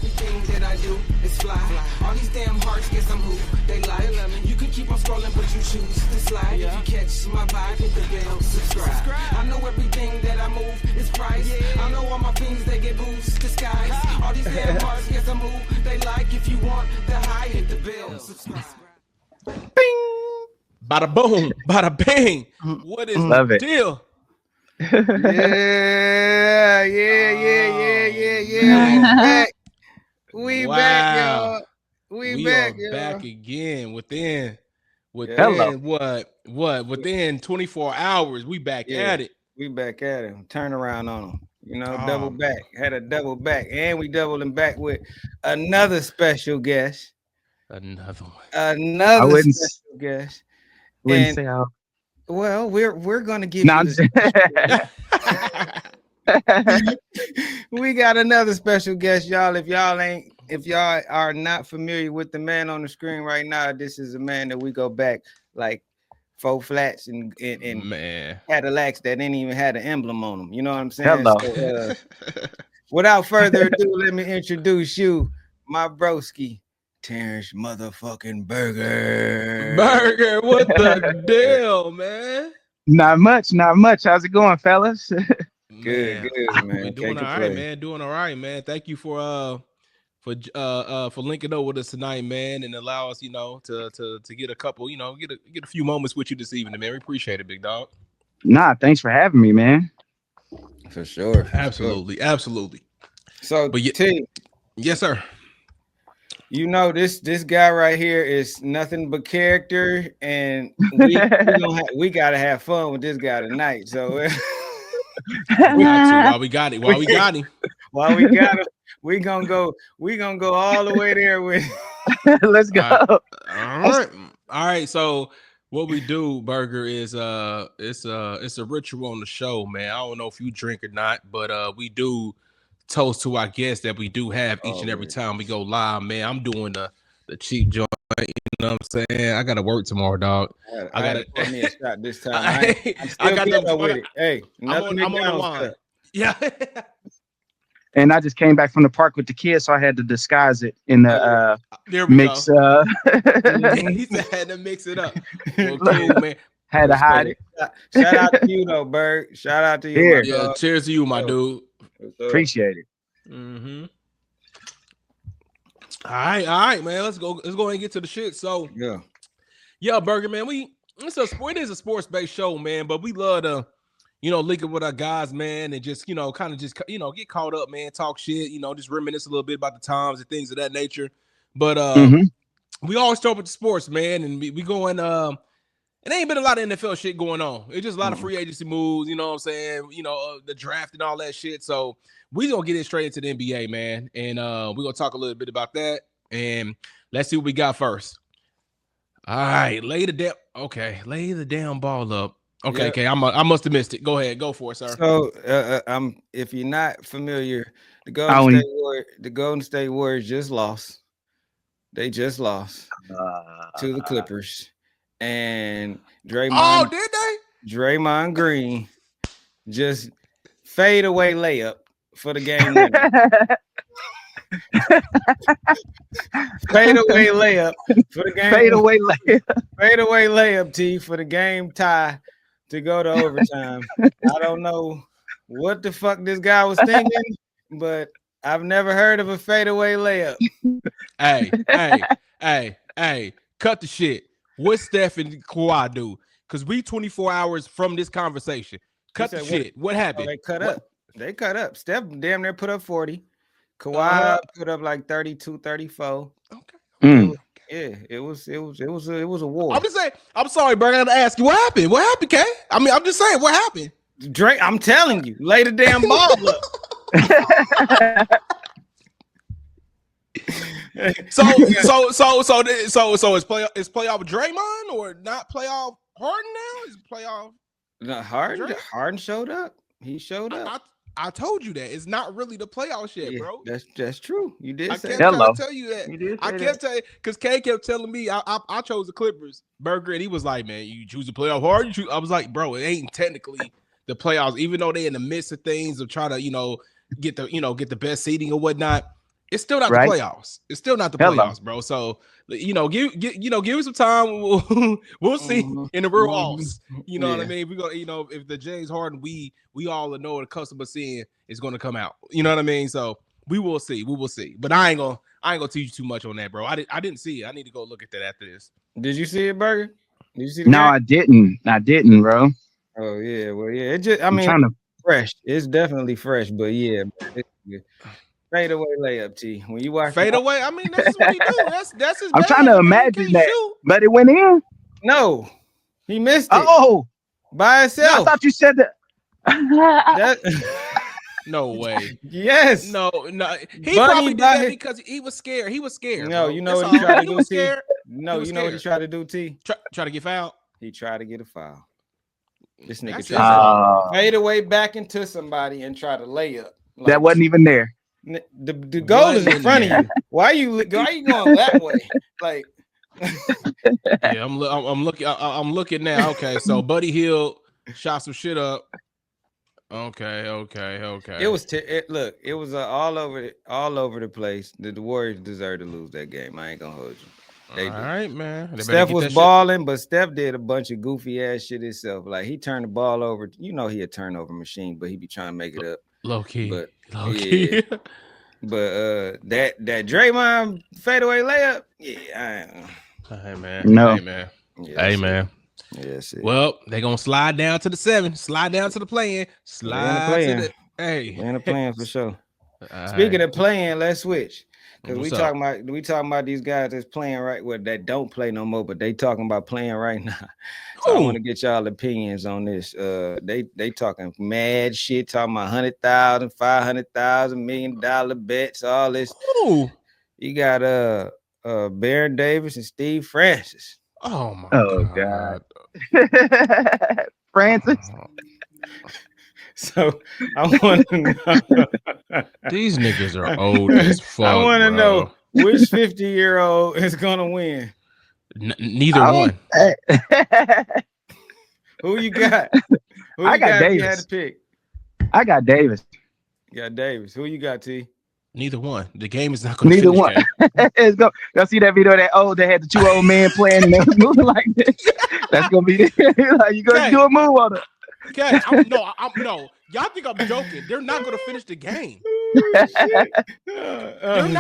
Everything that I do is fly. All these damn hearts guess I'm who they like. You can keep on scrolling, but you choose to slide. If you catch my vibe, hit the bell, subscribe. I know everything that I move is price. I know all my things they get boost disguise. All these damn hearts guess I'm who they like. If you want the high, hit the bell, subscribe. Bing. Bada boom, bada bang. What is the deal? Yeah. We back, y'all. We back, are back again within Hello. within 24 hours. We back at it. We back at it. Turn around on them. Double back. Had a double back, and we doubling back with another special guest. Another one. Another special guest. Wouldn't say how. Well, we're gonna give you this. We got another special guest, y'all. If y'all are not familiar with the man on the screen right now, this is a man that we go back like 4 flats and man Cadillacs that didn't even have an emblem on them. You know what I'm saying? Hello. So, without further ado, let me introduce you, my broski, Terence motherfucking Berger. Berger, what the deal, man? Not much. How's it going, fellas? Good, man. We're doing all right, man. Doing all right, man. Thank you for linking up with us tonight, man, and allow us, to get a couple, get a few moments with you this evening, man. We appreciate it, big dog. Nah, thanks for having me, man. For sure. Absolutely. So, but T, yes, sir. This guy right here is nothing but character, and we gotta have fun with this guy tonight. So while we got him, we gonna go all the way there with. Let's go. All right. So what we do, Berger, is it's a ritual on the show, man. I don't know if you drink or not, but we do toast to our guests that we do have each and every time we go live, man. I'm doing the cheap joint, you know what I'm saying? I gotta work tomorrow, dog. I gotta put me a shot this time. I got with it. Hey, I'm on the line. Yeah. And I just came back from the park with the kids, so I had to disguise it in the mix. He said had to mix it up. Well, cool, man. Had to hide it. Shout out to you, though, Berg. Shout out to you. Yeah, cheers to you, my dude. Appreciate it. Mm-hmm. All right, man. Let's go and get to the shit. So yeah, Berger, man. It is a sports-based show, man, but we love to, link up with our guys, man, and just, get caught up, man, talk shit, just reminisce a little bit about the times and things of that nature. But we always start with the sports, man, and we going it ain't been a lot of NFL shit going on. It's just a lot of free agency moves, you know what I'm saying? The draft and all that shit. So we're going to get it straight into the NBA, man. And we're going to talk a little bit about that. And let's see what we got first. All right. Lay the damn ball up. Okay, yeah. Okay. I must have missed it. Go ahead. Go for it, sir. So if you're not familiar, the Golden State Warriors just lost. They just lost to the Clippers. And Draymond. Oh, did they? Draymond Green just fade away layup for the game. Fade away layup for the game. Fade away layup, T, for the game tie to go to overtime. I don't know what the fuck this guy was thinking, but I've never heard of a fadeaway layup. Hey, cut the shit. What Steph and Kawhi do? Because we 24 hours from this conversation. Cut the shit. What happened? They cut up. They cut up. Steph damn near put up 40. Kawhi put up like 32, 34. Okay. Yeah, it was a war. I'm just saying. I'm sorry, Berg. I gotta ask you what happened. What happened, Kay? I mean, I'm just saying what happened. Drake, I'm telling you, lay the damn ball up. So is playoff Draymond or not playoff Harden now? Is playoff Harden showed up. He showed up. I told you that it's not really the playoff shit, bro. That's true. You did. I say kept tell you that. I kept telling because Kay kept telling me I chose the Clippers, Berger, and he was like, "Man, you choose the playoff hard." I was like, "Bro, it ain't technically the playoffs, even though they in the midst of things of trying to get the best seeding or whatnot. It's still not the playoffs. It's still not the playoffs, bro. So give it some time. We'll see in the real offs. You know what I mean? We're gonna, if the James Harden we all know what the customer seeing is gonna come out. You know what I mean? So we will see. But I ain't gonna teach you too much on that, bro. I didn't see it. I need to go look at that after this. Did you see it, Berger? Did you see the game? I didn't, bro. Oh yeah, well yeah. It just fresh. It's definitely fresh, but yeah. Fade away layup, T. When you watch fade away, I mean that's what he do. That's his. I'm trying to imagine that, but it went in. No, he missed it. Oh, by himself. No, I thought you said that. No way. Yes. No. He probably did that because he was scared. He was scared. No, bro. you know what he tried to do, T? No, you know what he tried to do, T? Try to get fouled. He tried to get a foul. This nigga tried to fade away back into somebody and try to lay up. That wasn't even there. The goal is in front of you. Why are you going that way? Like, yeah, I'm looking now. Okay, so Buddy Hield shot some shit up. Okay. It was it was all over the place. The Warriors deserve to lose that game. I ain't gonna hold you. All right, man. Steph was balling, but Steph did a bunch of goofy ass shit himself. Like he turned the ball over. You know he a turnover machine, but he be trying to make it up. Low key. But yeah. But that Draymond fadeaway layup, yeah. Hey man. No. Hey man. Hey man. Yes. Well, they're gonna slide down to the 7, slide down to the play-in, slide to the in the play-in for sure. Speaking of playing, let's switch. Because we talking about these guys that's playing right, well, that don't play no more, but they talking about playing right now. So I want to get y'all opinions on this. They talking mad shit, talking about 100,000, 500,000, $1 million bets, all this. Ooh. You got Baron Davis and Steve Francis. Oh my God. Francis. So I want to know. These niggas are old as fuck. I want to know which 50-year-old is gonna win. Neither one. Who you got? I got Davis. You had to pick. I got Davis. You got Davis. Who you got, T? Neither one. The game is not going to Neither one. Let's go. Y'all see that video they had the two old men playing and they was moving like this? That's gonna be like you gonna do a move on it. Okay, no. Y'all think I'm joking? They're not gonna finish the game.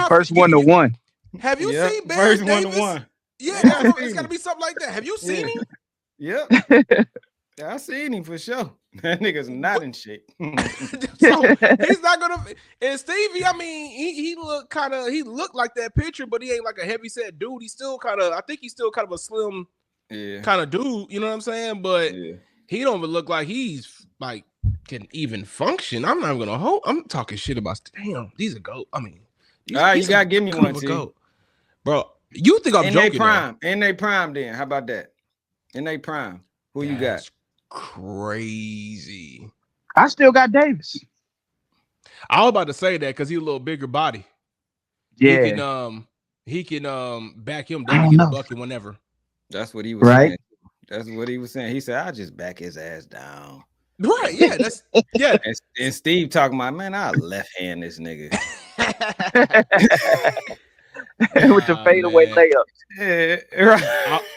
First 1-1. Have you seen Ben First Davis? 1-1? Yeah, it's gotta be something like that. Have you seen him? Yep. I seen him for sure. That nigga's not in shape. So he's not gonna. And Stevie, I mean, he looked like that picture, but he ain't like a heavy set dude. He's still I think he's still kind of a slim kind of dude. You know what I'm saying? But he don't even look like he's like can even function. I'm not even gonna hold. I'm talking shit about. Damn, these are goat. I mean, all right, you gotta give me one, T. Bro. You think I'm joking? In they prime, then how about that? In they prime, who you got? Crazy. I still got Davis. I was about to say that because he's a little bigger body. Yeah, he can back him down, get a bucket whenever. That's what he was saying. That's what he was saying. He said, "I'll just back his ass down." Right? Yeah. That's And Steve talking about, man, I'll left hand this nigga with the fadeaway layup. Yeah,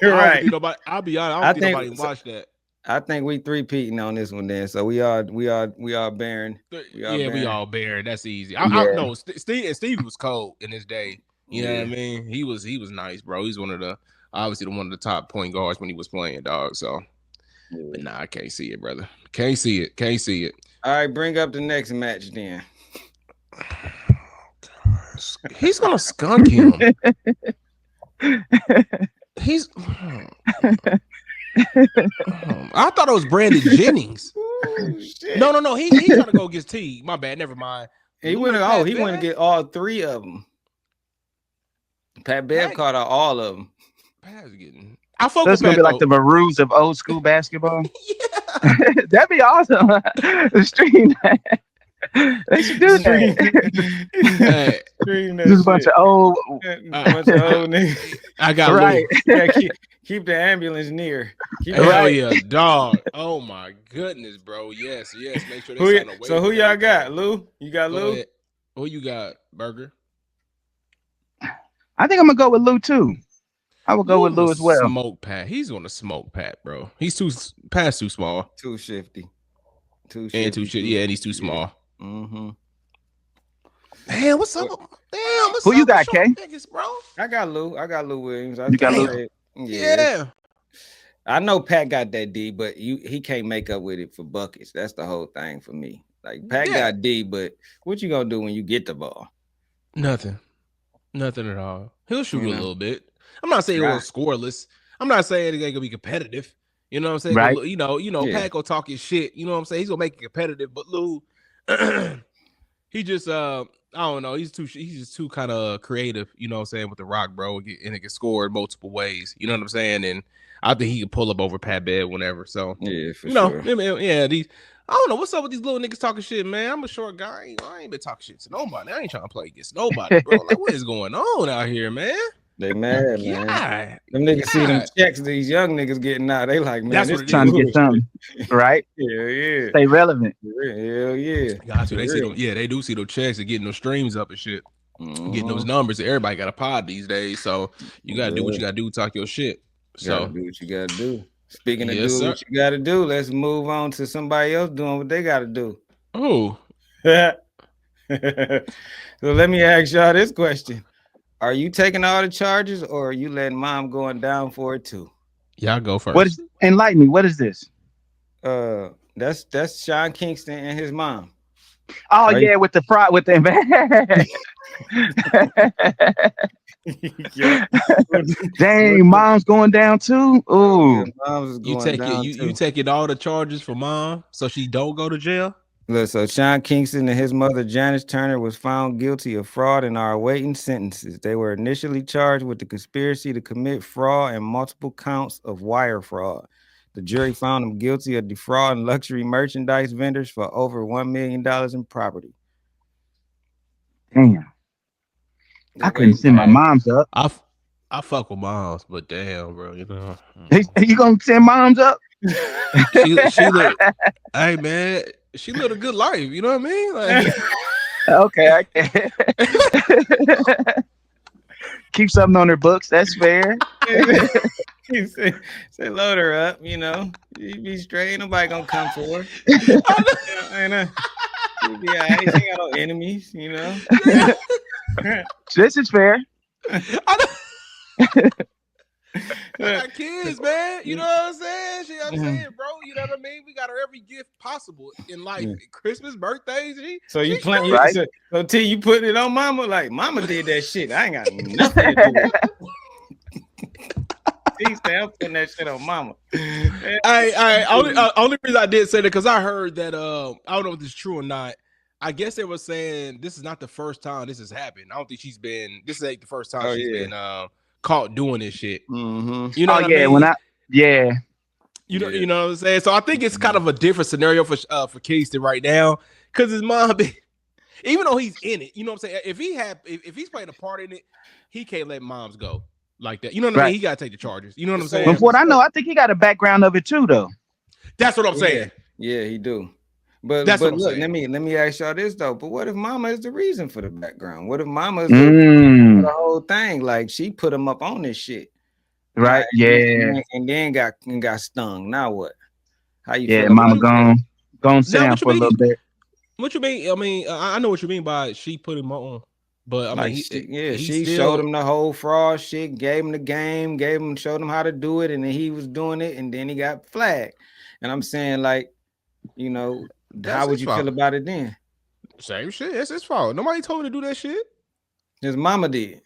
right. I'll be honest. I don't think nobody watch that. I think we 3-peating on this one then. So we are Baron. We all Baron. That's easy. I know Steve was cold in his day. You know what I mean? He was nice, bro. He's one of the top point guards when he was playing, dog. So but nah, I can't see it, brother. Can't see it. All right, bring up the next match then. He's gonna skunk him. He's I thought it was Brandon Jennings. No. He's trying to go against T. My bad. Never mind. He went to get all 3 of them. Pat Bev caught out all of them. Pat's getting. I focus. That's gonna be like the Maroons of old school basketball. Yeah, that'd be awesome. The stream. They should do that. Just a bunch of old niggas. I got right. Keep the ambulance near. Hell yeah, dog. Oh my goodness, bro. Yes. Make sure they So who y'all got? Lou? You got Lou? Who you got? Berger? I think I'm gonna go with Lou too. I would go with Lou as well. Smoke Pat. He's gonna smoke Pat, bro. He's too small. Too shifty. And he's too small. Mm-hmm. Damn, what's up? Who you got, K? Niggas, bro? I got Lou Williams. You got Lou? Yeah. I know Pat got that D, but he can't make up with it for buckets. That's the whole thing for me. Like Pat got D, but what you gonna do when you get the ball? Nothing at all. He'll shoot a little bit. I'm not saying he'll scoreless. I'm not saying it ain't gonna be competitive. You know what I'm saying? Right. You know, Pat gonna talk his shit. You know what I'm saying? He's gonna make it competitive. But Lou, he just I don't know. He's just too kind of creative. You know what I'm saying, with the rock, bro, and it can score in multiple ways. You know what I'm saying? And I think he can pull up over Pat Bev whenever. So yeah, for sure. I don't know what's up with these little niggas talking shit, man. I'm a short guy. I ain't been talking shit to nobody. I ain't trying to play against nobody, bro. Like, what is going on out here, man? They mad, man. Them niggas see them checks these young niggas getting out. They like, man, that's what trying to get something, right? Yeah. Stay relevant. Hell yeah. Got to. They do see those checks and getting those streams up and shit. Getting those numbers. Everybody got a pod these days, so you gotta do what you gotta do. Talk your shit. So do what you gotta do. Speaking of doing what you gotta do, let's move on to somebody else doing what they gotta do. Oh. So let me ask y'all this question. Are you taking all the charges or are you letting mom going down for it too? Y'all go first. Enlighten me. What is this? That's Sean Kingston and his mom. Oh, right? Yeah, with the fraud, with the Dang, mom's going down too. Ooh, mom's going down too. You taking all the charges for mom so she don't go to jail? Look, so Sean Kingston and his mother Janice Turner was found guilty of fraud and are awaiting sentences. They were initially charged with the conspiracy to commit fraud and multiple counts of wire fraud. The jury found them guilty of defrauding luxury merchandise vendors for over $1 million in property. Damn. I couldn't send my moms up. I fuck with moms, but damn, bro, you know. You gonna send moms up? she hey man, she lived a good life, you know what I mean? Like, okay, I can. Keep something on her books, that's fair. say load her up, you know. You be straight, nobody gonna come for her. She'll be all right. She ain't got no enemies, you know. This is fair. I got kids, man. You know what I'm saying? I'm saying, bro. You know what I mean? We got her every gift possible in life. Christmas, birthdays. You playing, right? So T, you put it on mama like mama did that shit. I ain't got nothing to do with it. I'm putting that shit on mama. Only reason I did say that because I heard that I don't know if this is true or not. I guess they were saying this is not the first time this has happened. I don't think this ain't the first time she's been caught doing this shit. Mm-hmm. You know what I mean? You know what I'm saying? So I think it's kind of a different scenario for Kingston right now because his mom, even though he's in it, you know what I'm saying? If he's playing a part in it, he can't let moms go like that. You know what I mean? He got to take the charges. You know what I'm saying? But what I know, I think he got a background of it too, though. That's what I'm saying. Yeah, he do. But look, let me ask y'all this though. But what if mama is the reason for the background? What if mama is the reason for the whole thing? Like she put him up on this shit. Right. Like, yeah. And then got stung. Now what? How you feel? Yeah, mama gone sit down for a little bit. What you mean? I mean, I know what you mean by she put him on. But I mean, she showed him the whole fraud shit, gave him the game, showed him how to do it, and then he was doing it, and then he got flagged. And I'm saying, like, you know, how would you feel about it then? Same shit. It's his fault. Nobody told him to do that shit. His mama did.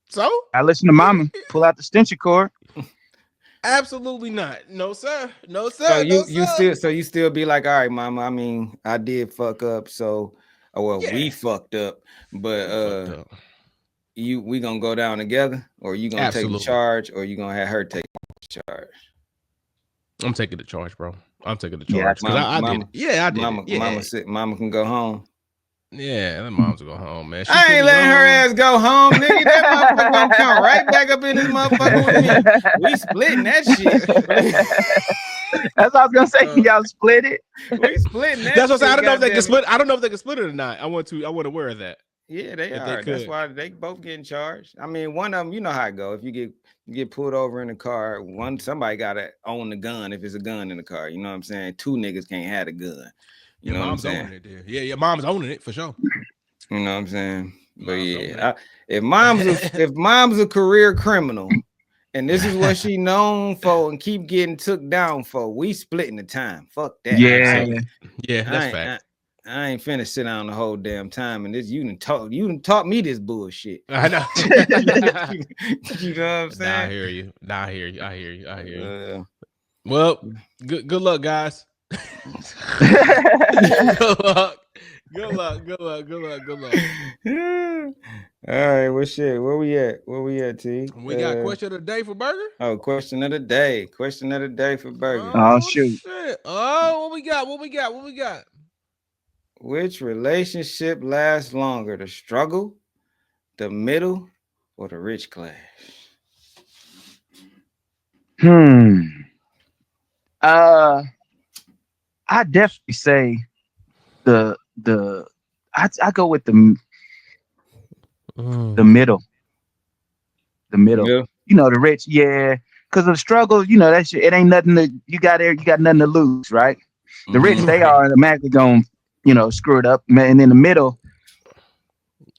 So I listen to mama. Pull out the extension cord. Absolutely not. No sir. No sir. So you still be like, all right, mama. I mean, I did fuck up. So, we fucked up. But we gonna go down together, or you gonna take the charge, or you gonna have her take the charge? I'm taking the charge, bro. I'm taking the charge because I did. Yeah, I did. Mama can go home. Yeah, that mom's will go home, man. I ain't letting her ass go home, nigga. That motherfucker gonna come right back up in this motherfucker with me. We splitting that shit. That's what I was gonna say. Y'all split it. We splitting that. That's what I said. I don't know if they can split. I don't know if they can split it or not. I want to aware of that. Yeah, they are. That's why they both getting charged. I mean, one of them, you know how it go. If you get pulled over in the car, somebody gotta own the gun if it's a gun in the car. You know what I'm saying? Two niggas can't have a gun. You know what I'm saying? Owning it there. Yeah, your mom's owning it for sure. You know what I'm saying? But if mom's a career criminal, and this is what she known for and keep getting took down for, we splitting the time. Fuck that. Yeah, that's fact. I ain't finna sit down the whole damn time and this you done taught me this bullshit. I know. You know what I'm saying? I hear you. I hear you. Well, good luck, guys. Good luck. All right, well, shit. Where we at, T? We got question of the day for Berger. Oh, question of the day for Berger. Oh shoot. Shit. Oh, what we got? Which relationship lasts longer, the struggle, the middle, or the rich class? I definitely say I go with the middle. The middle. Yeah. You know, the rich, yeah. Because of the struggle, you know, that shit, it ain't nothing you got nothing to lose, right? The rich, they are automatically gonna, you know, screw it up. And in the middle,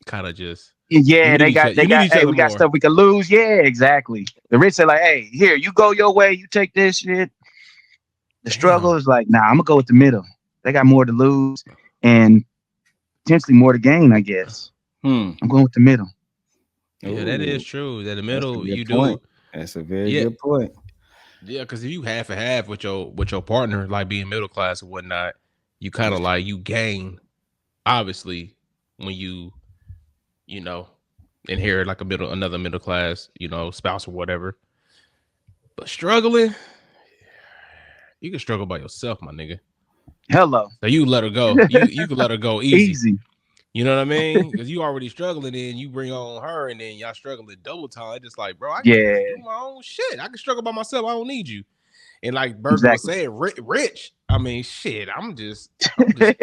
kind of just we got stuff we can lose. Yeah, exactly. The rich say like, hey, here, you go your way, you take this shit. The struggle is like, nah, I'm gonna go with the middle. They got more to lose and potentially more to gain, I guess. I'm going with the middle. Yeah, that is true. That the middle you point. do. That's a very good point. Yeah, because if you half and half with your partner, like being middle class or whatnot, you kind of like you gain, obviously, when you know, inherit like another middle class, you know, spouse or whatever. But struggling, you can struggle by yourself, my nigga. Hello. So you let her go. You can let her go easy. You know what I mean? Because you already struggling, and you bring on her, and then y'all struggling double time. Just like, bro, I can do my own shit. I can struggle by myself. I don't need you. And like Berger was saying, rich. I mean, shit. I'm just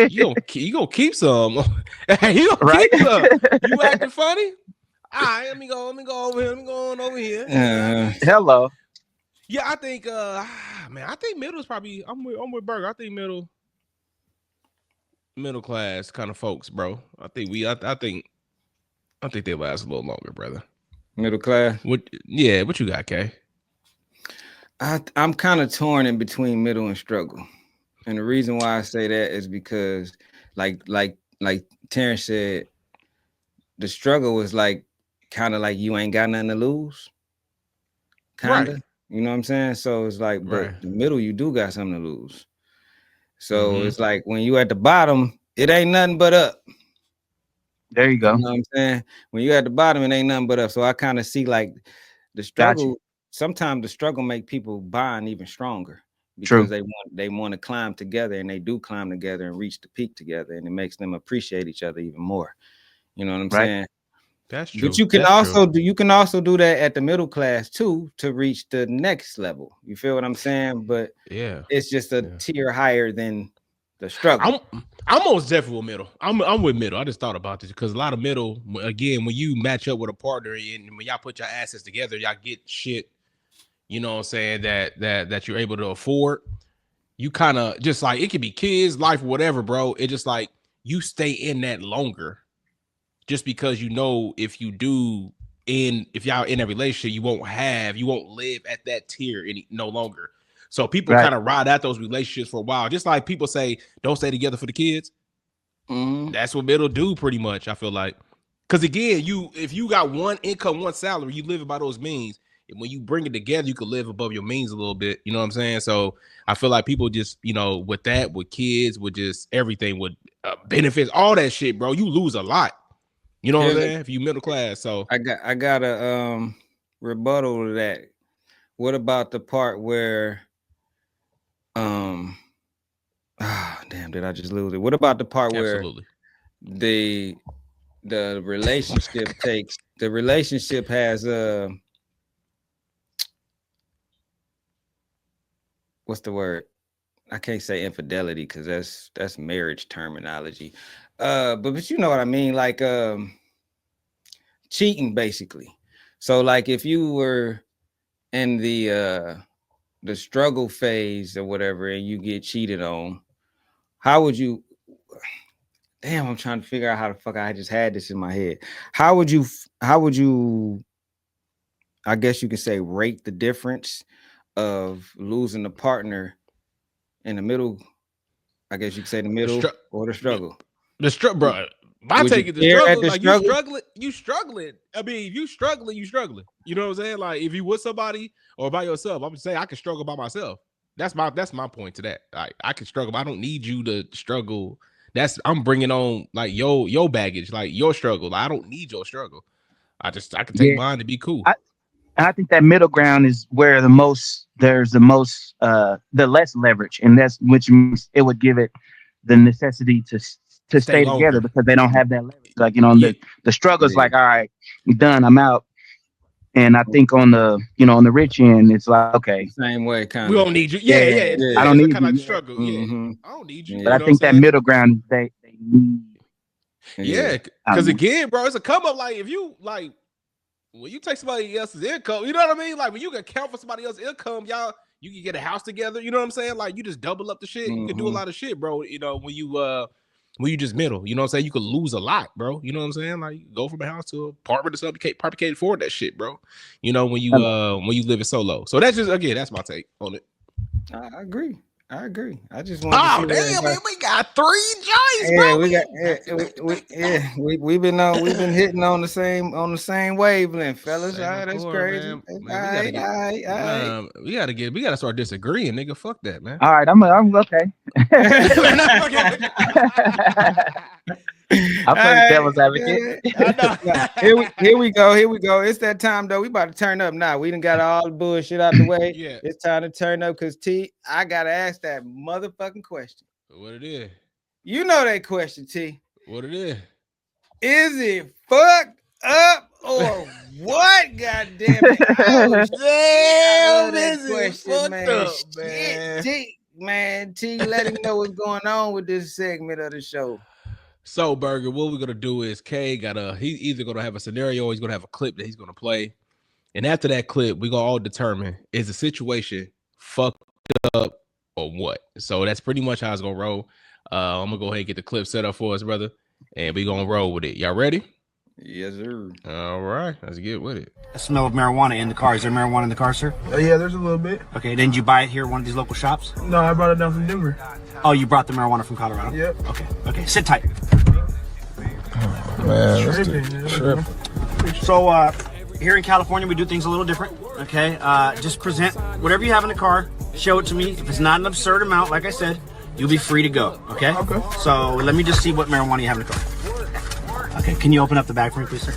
you gonna keep some. You gonna keep some. You acting funny? All right, let me go over here. Let me go on over here. Hello. Yeah, I think I think middle is probably I'm with Berger. I think middle class kind of folks, bro. I think they last a little longer, brother. Middle class. What you got, Kay? I'm kind of torn in between middle and struggle. And the reason why I say that is because like Terence said, the struggle was like kind of like you ain't got nothing to lose. Kinda. Right. You know what I'm saying? So it's like, but the middle, you do got something to lose. So it's like when you at the bottom, it ain't nothing but up. There you go. You know what I'm saying? When you at the bottom, it ain't nothing but up. So I kind of see like the struggle. Sometimes the struggle make people bond even stronger because they want to climb together, and they do climb together and reach the peak together, and it makes them appreciate each other even more. You know what I'm saying? That's true. But you can also do that at the middle class too to reach the next level. You feel what I'm saying? But it's just a tier higher than the struggle. I'm most definitely with middle. I'm with middle. I just thought about this because a lot of middle, again, when you match up with a partner and when y'all put your assets together, y'all get shit, you know what I'm saying, that you're able to afford. You kind of just like, it could be kids, life, whatever, bro. It just like you stay in that longer. Just because you know if y'all in a relationship, you won't live at that tier no longer. So people kind of ride out those relationships for a while. Just like people say, don't stay together for the kids. That's what middle do pretty much, I feel like. Because again, if you got one income, one salary, you live by those means. And when you bring it together, you can live above your means a little bit. You know what I'm saying? So I feel like people just, you know, with kids, with just everything, with benefits, all that shit, bro, you lose a lot. You know what I'm saying? If you middle class, so I got a rebuttal to that. What about the part where damn, did I just lose it? What about the part where the relationship has what's the word? I can't say infidelity because that's marriage terminology. But you know what I mean? Like cheating basically. So like if you were in the struggle phase or whatever and you get cheated on, how would you damn, I'm trying to figure out how the fuck I just had this in my head. How would you I guess you could say rate the difference of losing a partner in the middle? I guess you could say the middle or the struggle. The struggle, bro. My take is the struggle. Like you struggling. I mean, if you struggling, you struggling. You know what I'm saying? Like if you with somebody or by yourself, I'm saying I can struggle by myself. That's my point to that. Like I can struggle. But I don't need you to struggle. I'm bringing on like your baggage, like your struggle. Like, I don't need your struggle. I can take mine to be cool. I think that middle ground is where there's the less leverage, and that's which means it would give it the necessity to stay together because they don't have that leverage. Like, you know, the struggle is like, all right, I'm done, I'm out. And I think on the rich end, it's like, okay, same way, kind of. We don't need you. Yeah. I don't need kind you. of struggle. Mm-hmm. Yeah, I don't need you. But I think that middle ground, they need. Yeah, because again, bro, it's a come up. Like if you like. When you take somebody else's income, you know what I mean? Like when you can count for somebody else's income, y'all, you can get a house together. You know what I'm saying? Like you just double up the shit. You can do a lot of shit, bro. You know, when you just middle, you know what I'm saying? You could lose a lot, bro. You know what I'm saying? Like you go from a house to an apartment or something, you probably can't afford that shit, bro. You know, when you live in solo. So that's just, again, that's my take on it. I agree. I just want. Oh damn, man, we got 3 joints, bro. We've been hitting on the same wavelength, fellas. All right, that's crazy. We gotta start disagreeing, nigga. Fuck that, man. All right, I'm okay. I'll play devil's advocate. Here we go. It's that time though. We about to turn up now. We done got all the bullshit out the way. Yeah. It's time to turn up because T, I gotta ask that motherfucking question. What it is? You know that question, T. What it is? Is it fucked up or what? God damn it! Damn, this is fucked man. Up, man. T, let him know what's going on with this segment of the show. So, Berger, what we're gonna do is he's either gonna have a scenario or he's gonna have a clip that he's gonna play, and after that clip, we're gonna all determine is the situation fucked up or what. So that's pretty much how it's gonna roll. I'm gonna go ahead and get the clip set up for us, brother, and we're gonna roll with it. Y'all ready? Yes, sir. All right, let's get with it. A smell of marijuana in the car. Is there marijuana in the car, sir? Yeah, there's a little bit. Okay, didn't you buy it here at one of these local shops? No, I brought it down from Denver. Oh, you brought the marijuana from Colorado? Yep. Okay, sit tight. Man, tripping. So, here in California, we do things a little different, okay? Just present whatever you have in the car, show it to me. If it's not an absurd amount, like I said, you'll be free to go, okay? Okay. So, let me just see what marijuana you have in the car. Okay, can you open up the bag for me, please, sir?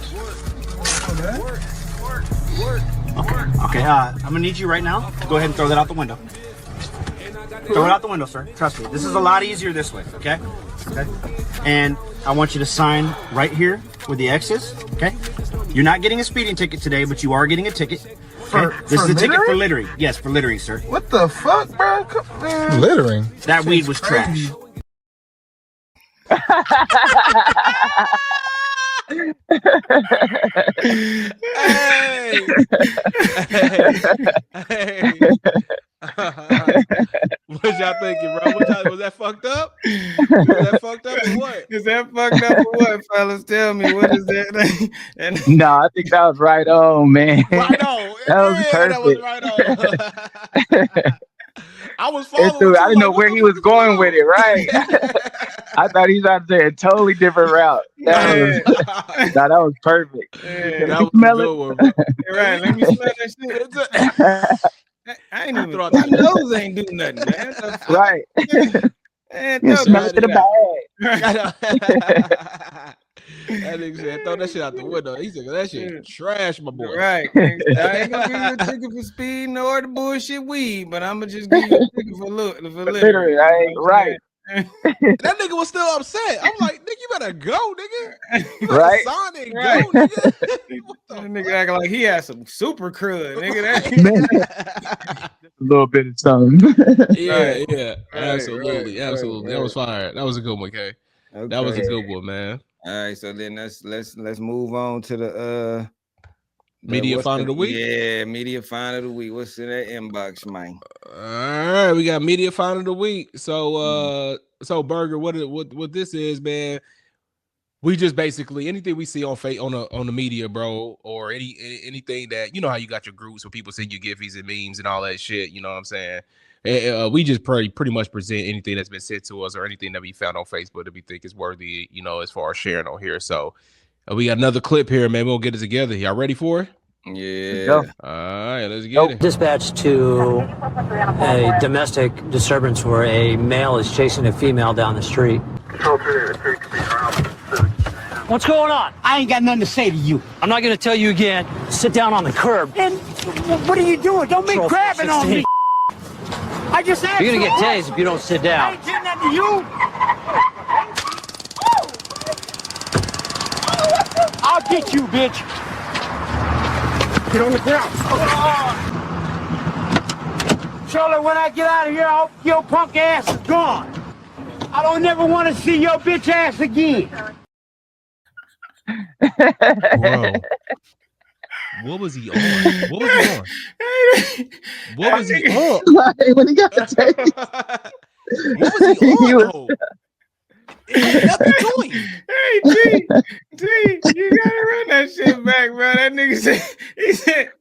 Okay, I'm gonna need you right now to go ahead and throw that out the window. Throw it out the window, sir. Trust me. This is a lot easier this way, okay? Okay. And I want you to sign right here where the X is, okay? You're not getting a speeding ticket today, but you are getting a ticket. Okay? This is a ticket for littering. Yes, for littering, sir. What the fuck, bro? Man. Littering? That weed was trash. Hey. What y'all thinking, bro? Was that fucked up? Was that fucked up or what? Is that fucked up or what, fellas? Tell me, what is that? No, I think that was right on, man. Right on. That was perfect. That was right on. I was following. I didn't know where he was going with it, right? I thought he was out there a totally different route. That was perfect. Yeah, that was a good one, bro. Right, let me smell that shit. I ain't even my nose ain't do nothing, man. Right. Man, you smell it to the bag. That nigga said, throw that shit out the window. He said, that shit trash, my boy. Right. I ain't gonna give you a ticket for speed nor the bullshit weed, but I'm gonna just give you a ticket for littering. Right. That nigga was still upset. I'm like, nigga, you better go, nigga. You better right. sign it and go, nigga. That nigga acting like he had some super crud, nigga. A little bit of something. Yeah. Right, Absolutely. Right. That was fire. That was a good one, Kay. Okay. That was a good one, man. All right, so then let's move on to the media find of the week. Yeah, media find of the week. What's in that inbox, man? All right, we got media find of the week. So so Berger, what this is, man. We just basically anything we see on the media, bro, or anything that, you know how you got your groups where people send you giffies and memes and all that shit. You know what I'm saying? We just pretty much present anything that's been said to us or anything that we found on Facebook that we think is worthy, you know, as far as sharing on here. So we got another clip here, man. We'll get it together. Y'all ready for it? Yeah. All right, let's get it. Dispatch to a domestic disturbance where a male is chasing a female down the street. What's going on? I ain't got nothing to say to you. I'm not going to tell you again. Sit down on the curb. And what are you doing? Don't be grabbing on me. I just asked. You're going to get tased if you don't sit I down. ain't getting nothing to you. I'll get you, bitch. Get on the ground. Charlie, when I get out of here, I hope your punk ass is gone. I don't never want to see your bitch ass again. Bro, what was he on? What was he on? What was he on? When he got the taste. What was he on? It had nothing to him. Hey, G, you gotta run that shit back, bro. That nigga said, he said,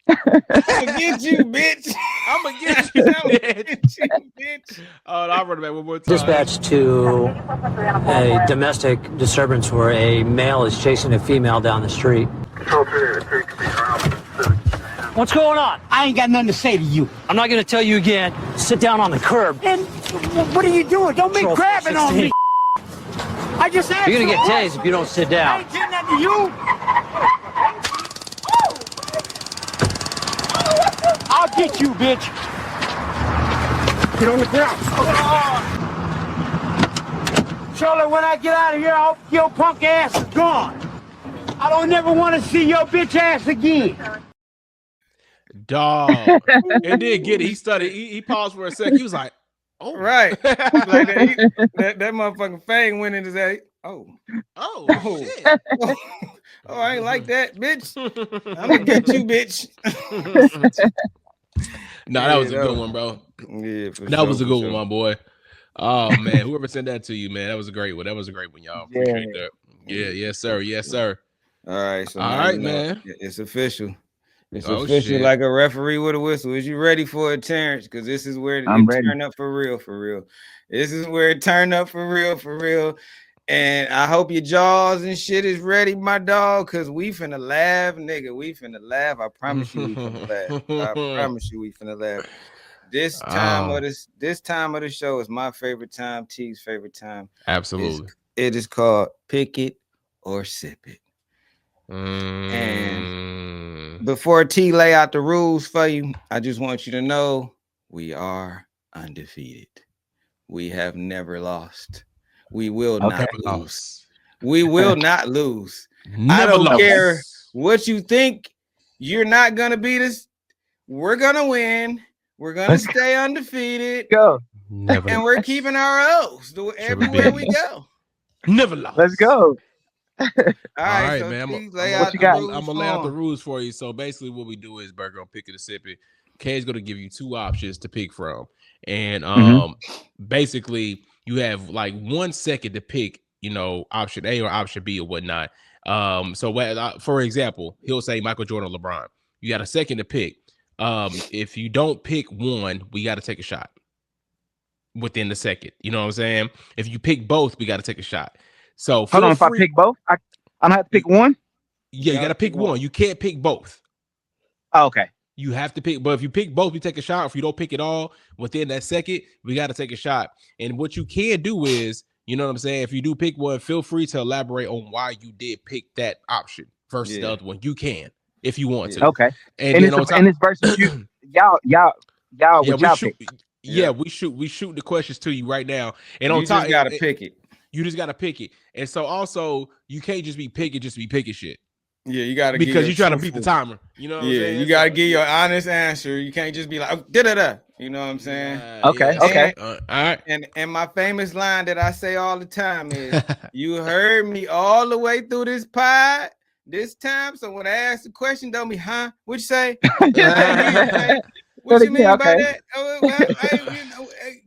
I'm gonna get you, bitch. I'm gonna get you, bitch. Oh, I'll run it back one more time. Dispatch to a domestic disturbance where a male is chasing a female down the street. What's going on? I ain't got nothing to say to you. I'm not going to tell you again. Sit down on the curb. And what are you doing? Don't be grabbing on me. I just asked. You're going to get tased if you don't sit I down. ain't getting nothing to you. I'll get you, bitch. Get on the ground. Charlie, when I get out of here, I hope your punk ass is gone. I don't never want to see your bitch ass again. Dog. And then get it. He started. He paused for a second. He was like, "Oh, Right." Like that motherfucking fang went in his head. Oh, shit. Oh, I ain't like that, bitch. I'm gonna get you, bitch. No, that was a good one, bro. Yeah, that was a good one, my boy. Oh man, whoever sent that to you, man, that was a great one. That was a great one, y'all. Appreciate that. Yeah, yes, sir. Yes, sir. All right, so all right, man. It's official. It's official, shit. Like a referee with a whistle. Is you ready for it, Terence? Because this is where it turn up for real, for real. This is where it turn up for real, for real. And I hope your jaws and shit is ready, my dog, because we finna laugh, nigga. We finna laugh. I promise you we finna laugh. I promise you we finna laugh. This time of the show is my favorite time, T's favorite time. Absolutely. It is called Pick It or Sip It. And before T lay out the rules for you, I just want you to know we are undefeated. We have never lost. We will not lose. We will not lose. I don't care what you think. You're not gonna beat us. We're gonna win. We're gonna stay undefeated. Go. And we're keeping our O's everywhere we go. Never lost. Let's go. All right, man. I'm gonna lay out the rules for you. So basically, what we do is Berger on Pick It or Sip It. Kay's gonna give you two options to pick from, and basically you have like 1 second to pick, you know, option A or option B or whatnot. So for example, he'll say Michael Jordan or LeBron. You got a second to pick. If you don't pick one, we got to take a shot within the second. You know what I'm saying? If you pick both, we got to take a shot. So hold on, if I pick both, I don't have to pick one. Yeah, you got to pick one. You can't pick both. Oh, okay. You have to pick, but if you pick both, we take a shot. If you don't pick it all within that second, we got to take a shot. And what you can do is, you know what I'm saying? If you do pick one, feel free to elaborate on why you did pick that option versus the other one. You can, if you want to. Okay. And then it's versus you. y'all. We shoot the questions to you right now. And on you top, just gotta pick it. You just gotta pick it. And so also, you can't just be picking shit. Yeah, you gotta, because you're trying to beat the timer. You know what I'm saying? You gotta give your honest answer. You can't just be like, oh, da-da-da. You know what I'm saying? Okay. Okay. All right. And my famous line that I say all the time is, "You heard me all the way through this pod this time. So when I ask the question, don't be, huh? What you say? What you mean by that? Oh, well,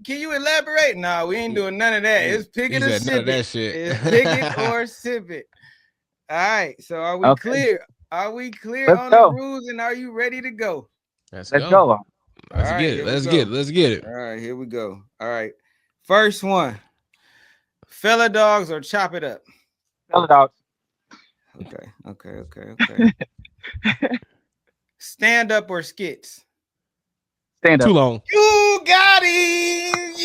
can you elaborate? No, we ain't doing none of that. It's pick it or sip it. It's pick it or sip it. All right. So are we clear? Are we clear on the rules? And are you ready to go? Let's go. Let's get it. Let's get it. All right, here we go. All right. First one. Fella dogs or chop it up? Fella dogs. Okay. Stand up or skits? Stand up. Too long. You got it.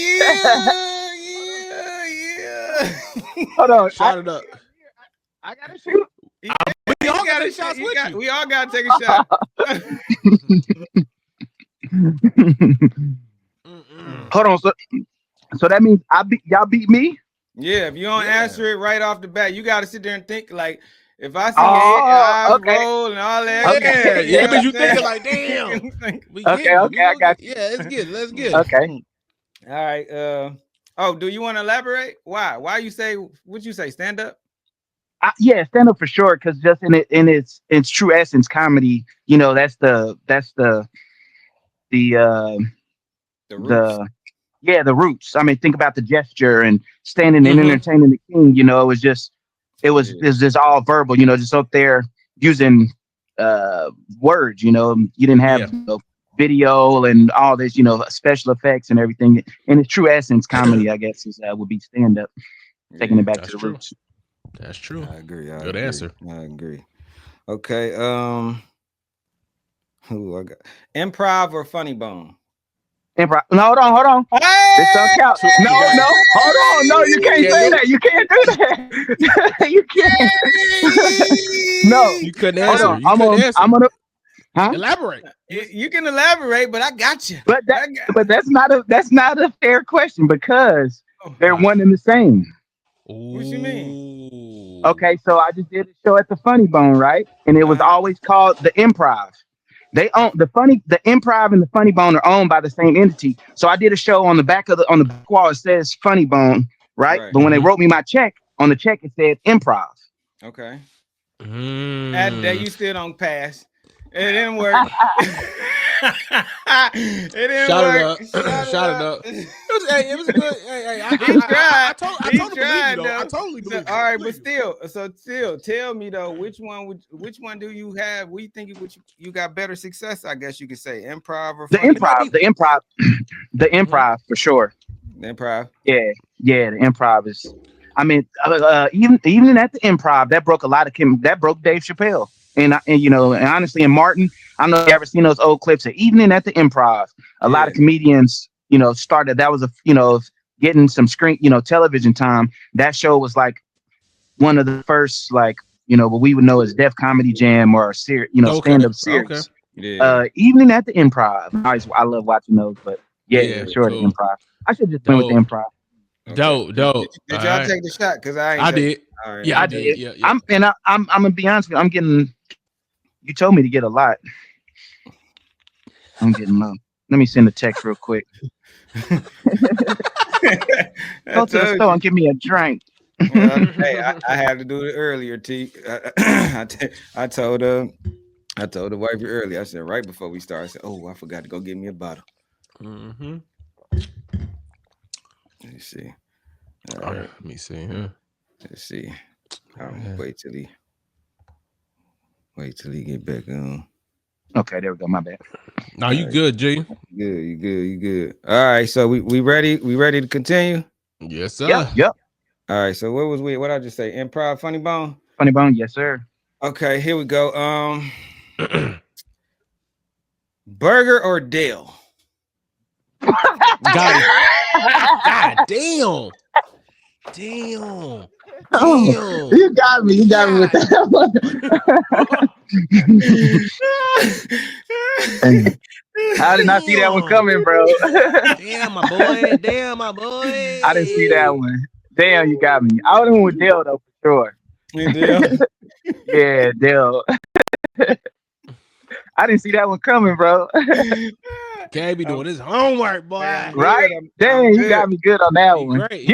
Yeah. Hold on. Shot it up. I gotta shoot. Yeah, we all gotta shots with you. We all gotta take a shot. Hold on. So that means y'all beat me? Yeah, if you don't answer it right off the bat, you gotta sit there and think like, if I see eyes roll and all that. Yeah, but you thinking like, damn. Okay, I got you. Yeah, let's get it. Okay. All right. Do you want to elaborate? Why you say, what'd you say, stand up? Yeah, stand up for sure, because just in its true essence, comedy, that's the roots. I mean, think about the gesture and standing and entertaining the king. It was just all verbal. Just up there using words. You didn't have video and all this. Special effects and everything. In its true essence, comedy, I guess, would be stand up, taking it back to the roots. That's true. I agree. Good answer. I agree. Okay. Who I got? Improv or funny bone? Improv. No, hold on. Hey! This don't count. No, hold on. No, you can't say that. You can't do that. You can't. No, you couldn't answer. I'm gonna. Huh? Elaborate. You can elaborate, but I got you. But that's not a fair question, because they're one and the same. What you mean? Okay, so I just did a show at the Funny Bone, right? And it was always called the Improv. They own the Improv and the Funny Bone are owned by the same entity. So I did a show on the back wall. It says Funny Bone, right? But when they wrote me my check, on the check it said Improv. Okay. And that you still don't pass. It didn't work. It didn't work. Shot it up. It was good. Hey, I totally believe you. All right, but still, tell me though, which one do you have? We think you got better success? I guess you could say improv or the improv for sure. The improv. Yeah, the improv is. I mean, even at the improv, that broke Dave Chappelle. And honestly, in Martin, I don't know if you ever seen those old clips of Evening at the Improv. A lot of comedians, started. That was getting some screen, television time. That show was like one of the first, what we would know as Def Comedy Jam or stand-up series. Okay. Evening at the Improv. I love watching those, but sure, cool. The improv. I should just went with the improv. Dope. Did y'all take the shot? Because I did. All right. Yeah, I did. Yeah. I'm gonna be honest with you. I'm getting. You told me to get a lot. I'm getting low. Let me send a text real quick. Go to the store and give me a drink. Hey, I had to do it earlier, T. I told the wife earlier. I said right before we started. I said, "Oh, I forgot to go get me a bottle." Mm-hmm. Let me see. All right, let me see. Huh? Let's see. Wait till he get back on. Okay, there we go. My bad. No, you good, G? You good. All right, so we ready? We ready to continue? Yes, sir. Yep. All right, so what I just say? Improv, Funny Bone? Funny Bone, yes, sir. Okay, here we go. Berger or Dale? Got it. God damn. Oh, you got me with that one. I did not see that one coming, bro. Damn, my boy. I didn't see that one. Damn, you got me. I would have went with Dale though, for sure. Dale? Yeah, Dale. I didn't see that one coming, bro. Can't be doing his homework, boy. Man, right? Dang, you got me good on that one. Great.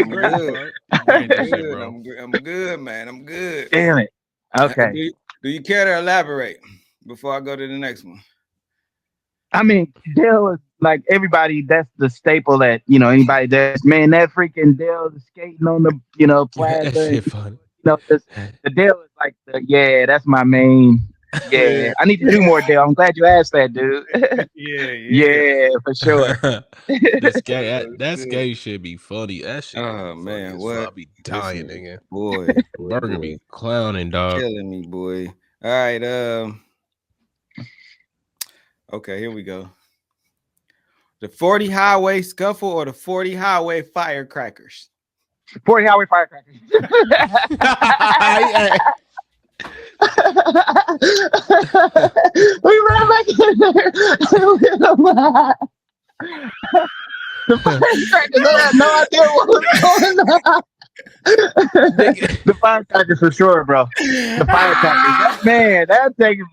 I'm good, man. I'm good. Damn it. Okay. Do you care to elaborate before I go to the next one? I mean, Dale is like everybody. That's the staple that anybody that's man. That freaking Dale is skating on the plaza. That shit funny. The Dale is like that's my main. Yeah, I need to do more, Dale. I'm glad you asked that, dude. Yeah, for sure. that skate should be funny. That shit. Oh man, what? I'll be dying, nigga. Boy, Berger be clowning, dog. Killing me, boy. All right, okay, here we go. The 40 highway scuffle or the 40 highway firecrackers? 40 highway firecrackers. We ran back in there. The firecrackers, they had no idea what was going on. The firecrackers for sure, bro. The firecrackers. Man, that take it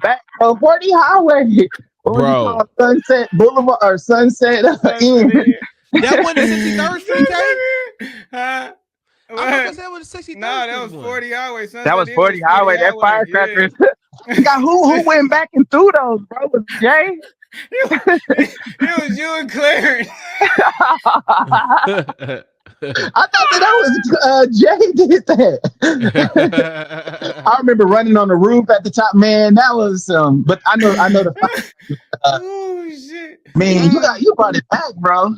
back. 40 highway. Bro. Sunset Boulevard or Sunset Inn. That one is 63rd Street, Huh? I thought that was 63rd. No, that was 40 highway. That was 40 highway. That firecrackers. Yeah. Who went back and threw those, bro? Was Jay? It was you and Clarence. I thought that was Jay did that. I remember running on the roof at the top, man. That was but I know the oh shit, man, you brought it back, bro.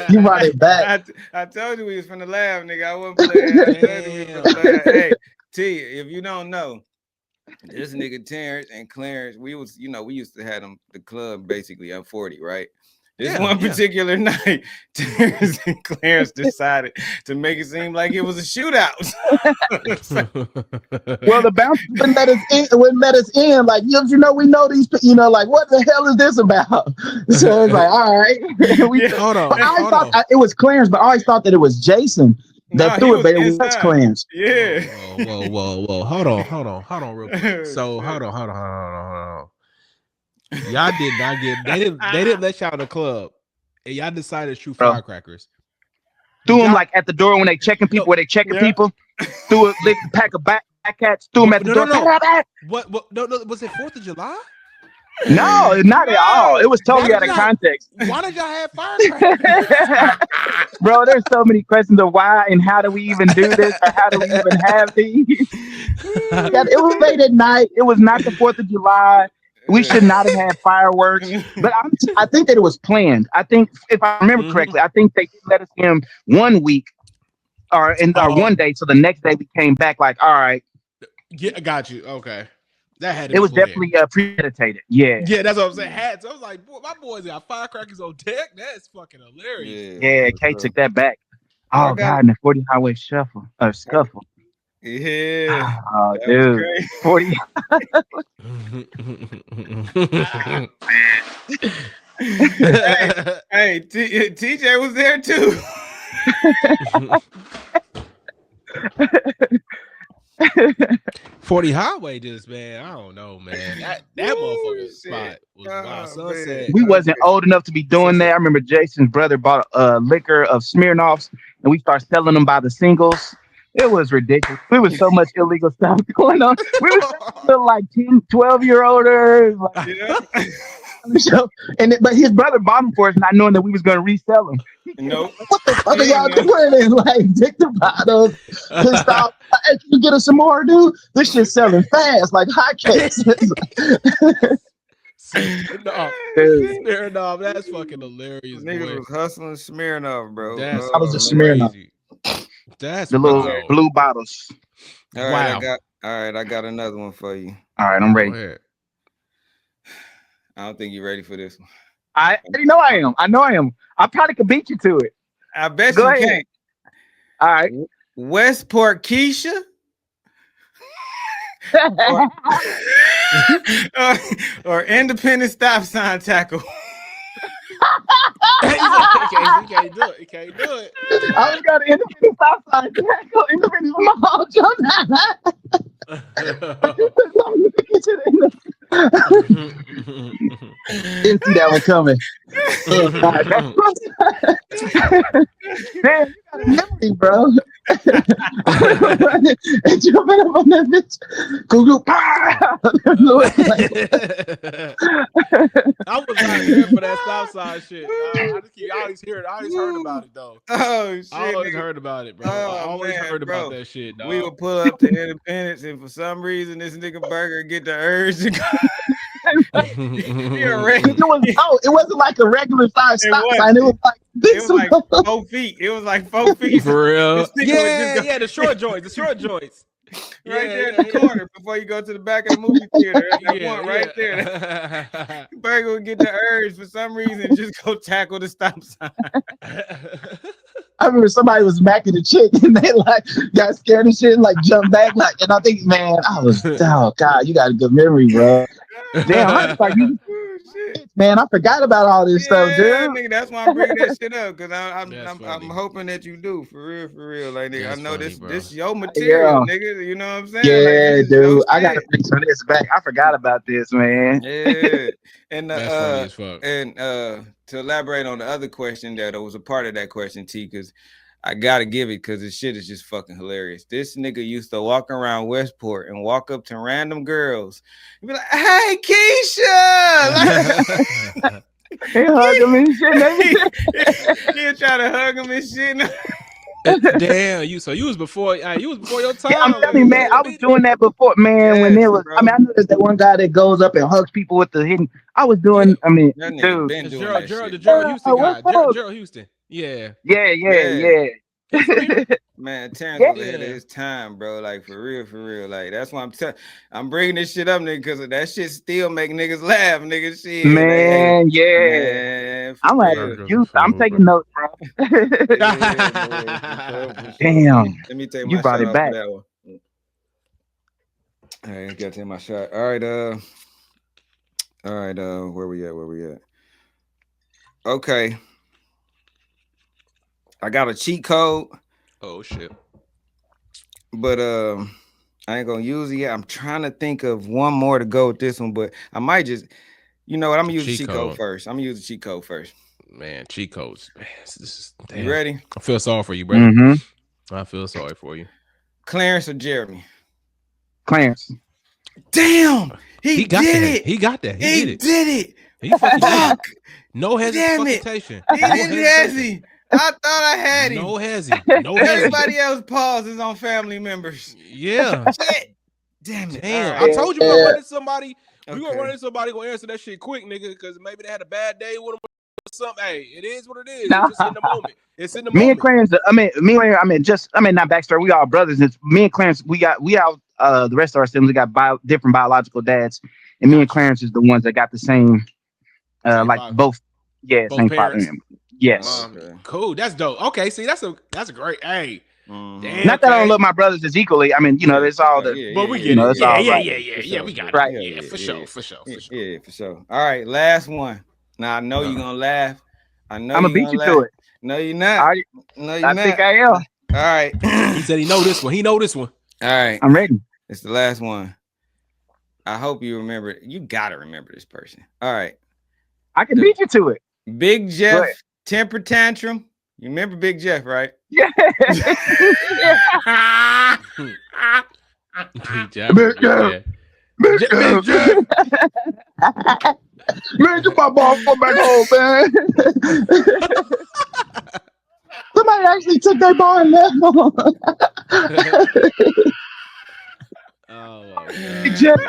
You brought it back. I told you we was from the lab, nigga. I wasn't playing. Hey, T, if you don't know, this nigga Terence and Clarence, we used to have them the club basically at 40, right? This one particular night, Terence and Clarence decided to make it seem like it was a shootout. Well, the bouncer wouldn't let us in. Like, we know these, like, what the hell is this about? So it's like, all right. Hold on. I thought it was Clarence, but I always thought that it was Jason that threw it, but it was Clarence. Yeah. Whoa. Hold on, real quick. So hold on. Y'all did not they didn't let y'all in the club, and y'all decided to shoot firecrackers. Threw them like at the door when they checking people, people. Threw a pack of back cats. Threw them at the door. No. What? No. Was it 4th of July? No, not at all. It was totally out of context. Why did y'all have firecrackers? Bro, there's so many questions of why and how do we even do this or how do we even have these? It was late at night. It was not the 4th of July. We should not have had fireworks, but I think that it was planned. I think, if I remember correctly, I think they let us in 1 week or one day. So the next day we came back like, all right. Yeah, I got you. Okay. That had to it was definitely premeditated. Yeah. Yeah, that's what I'm saying. So I was like, boy, my boys got firecrackers on deck. That's fucking hilarious. Yeah, Kate took that back. Oh, God, in the 40 highway scuffle. Yeah. Oh, dude. 40. Hey, TJ was there too. 40 highway just, man, I don't know, man. That motherfucking spot was wild. Sunset. We wasn't old enough to be doing that. I remember Jason's brother bought a liquor of Smirnoffs and we started selling them by the singles. It was ridiculous. There was so much illegal stuff going on. We were like 10, 12-year-olders. But his brother bought them for us, not knowing that we was going to resell them. Nope. What the fuck are y'all doing? And like, take the bottles, pissed off. Hey, can you get us some more, dude? This shit's selling fast, like hotcakes. Smirnoff, that's fucking hilarious. Niggas was hustling Smirnoff, bro. I was a Smirnoff. That's the little blue bottles. All right, I got another one for you. All right, I'm ready. I don't think you're ready for this one. I know I am. I probably could beat you to it. I bet you can't. All right. Westport Keisha or independent stop sign tackle. He can't do it. I was got to independent stop sign tackle. Independent small Didn't see that one coming. Man, you got a memory, bro. And jumping up on that bitch. Google. I was not there for that stop sign shit. I always heard about it though. Oh shit! I always heard about it, bro. I always heard about that shit, dog. We would pull up to Independence, and for some reason, this nigga Berger get the urge to go. It wasn't like a regular size stop sign. It was like this. It was like 4 feet. It was like 4 feet. For real. Yeah, the short joints. Right there in the corner before you go to the back of the movie theater. Right there. Berger would get the urge for some reason, just go tackle the stop sign. I remember somebody was macking the chick and they like got scared and shit and like jumped back. Like, and I think, man, oh God, you got a good memory, bro. Damn, I was like, man, I forgot about all this stuff, dude. Nigga, that's why I'm bringing that shit up, because I'm hoping that you do, for real. Like, nigga, that's I know funny, this your material, nigga. You know what I'm saying? Yeah, like, dude. I gotta bring some of this back. I forgot about this, man. Yeah. And to elaborate on the other question that was a part of that question, T, because I gotta give it because this shit is just fucking hilarious. This nigga used to walk around Westport and walk up to random girls and be like, "Hey, Keisha!" He hug him and shit. He'll try to hug him and shit. Damn, you was before your time. Yeah, I'm telling you, man, I was doing that before, man. When there was, bro. I mean, I know there's that one guy that goes up and hugs people with the hidden. I was doing, I mean, dude, Gerald Houston guy, Gerald Houston. Yeah. Man, Terence was ahead of his time, bro. Like for real. Like that's why I'm bringing this shit up, nigga, because that shit still make niggas laugh, nigga. Shit, man, like, man. I'm like, I'm taking notes, bro. Damn. Let me take you my brought shot it back. That one. All right, gotta take my shot. All right, where we at? Okay. I got a cheat code. Oh shit. But I ain't gonna use it yet. I'm trying to think of one more to go with this one, but I might just, you know what? I'm gonna use the cheat code first. Man, cheat codes. Man, you ready? I feel sorry for you, brother. Mm-hmm. I feel sorry for you. Clarence or Jeremy? Clarence. Damn, he got it. He got that. He did it. He fucking did it. No hesitation. He didn't hesitate. I thought I had him. No hesitation. Everybody else pauses on family members. Yeah. Shit. Damn it. Damn. Right. I told you we're gonna run into somebody. Okay. We're gonna run into somebody gonna answer that shit quick, nigga, because maybe they had a bad day with them or something. Hey, it is what it is. Nah. It's just in the moment. It's in the moment. Me and Clarence, not backstory. We all brothers. It's me and Clarence, we all the rest of our siblings, we got different biological dads. And me and Clarence is the ones that got the same both same parents. father. Yes. Cool. That's dope. Okay. See, that's a great. Hey. Damn, not that I don't love my brothers as equally. I mean, you know, it's all the. But we get it. Yeah. We got it. Right. Yeah, for sure. Yeah, for sure. All right, last one. Now I know you're gonna laugh. I'm gonna beat you to it. No, you're not. No, you're not. I think I am. All right. He said he know this one. All right. I'm ready. It's the last one. I hope you remember it. You gotta remember this person. All right. I can beat you to it. Big Jeff temper tantrum. You remember Big Jeff, right? Yeah. Big Jeff. Big Jeff. Man, get my ball back home, man. Somebody actually took that ball and left. Oh my God. Big Jeff.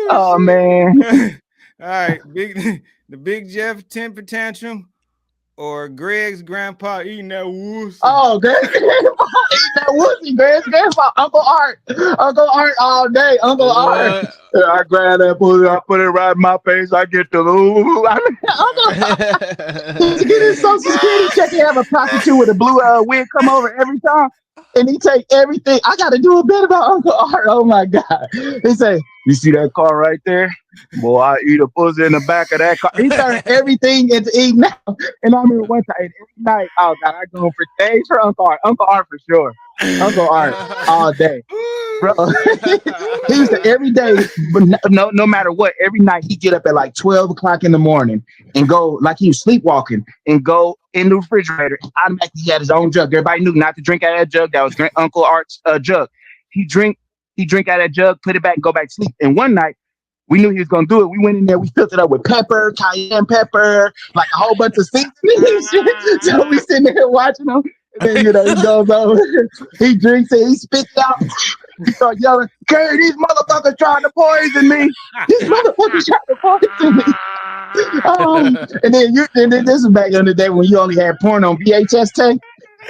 Oh man. All right, the Big Jeff temper tantrum, or Greg's grandpa eating that wuss. Oh, Greg's grandpa eating that wussy. Greg's grandpa, Uncle Art all day. Uncle Art. I grab that pussy, I put it right in my face. I get the Uncle get his Social Security check. He have a prostitute with a blue wig come over every time. And he take everything. I got to do a bit about Uncle Art. Oh my God. He say, you see that car right there? Boy, I eat a pussy in the back of that car. He turned everything into eating now. And I remember one time, every night, oh God, I go for days for Uncle Art. Uncle Art for sure. Uncle Art all day. bro. He used to every day, but no matter what, every night he get up at like 12 o'clock in the morning and go like he was sleepwalking and go in the refrigerator. Automatically, he had his own jug. Everybody knew not to drink out of that jug. That was Uncle Art's jug. He drink out of that jug, put it back, and go back to sleep. And one night, we knew he was gonna do it. We went in there, we filled it up with pepper, cayenne pepper, like a whole bunch of seasoning and shit. So we sitting there watching him. And then, he goes over, he drinks it, he spits out. He starts yelling, "Kerry, these motherfuckers trying to poison me. These motherfuckers trying to poison me." And then this is back in the day when you only had porn on VHS tape.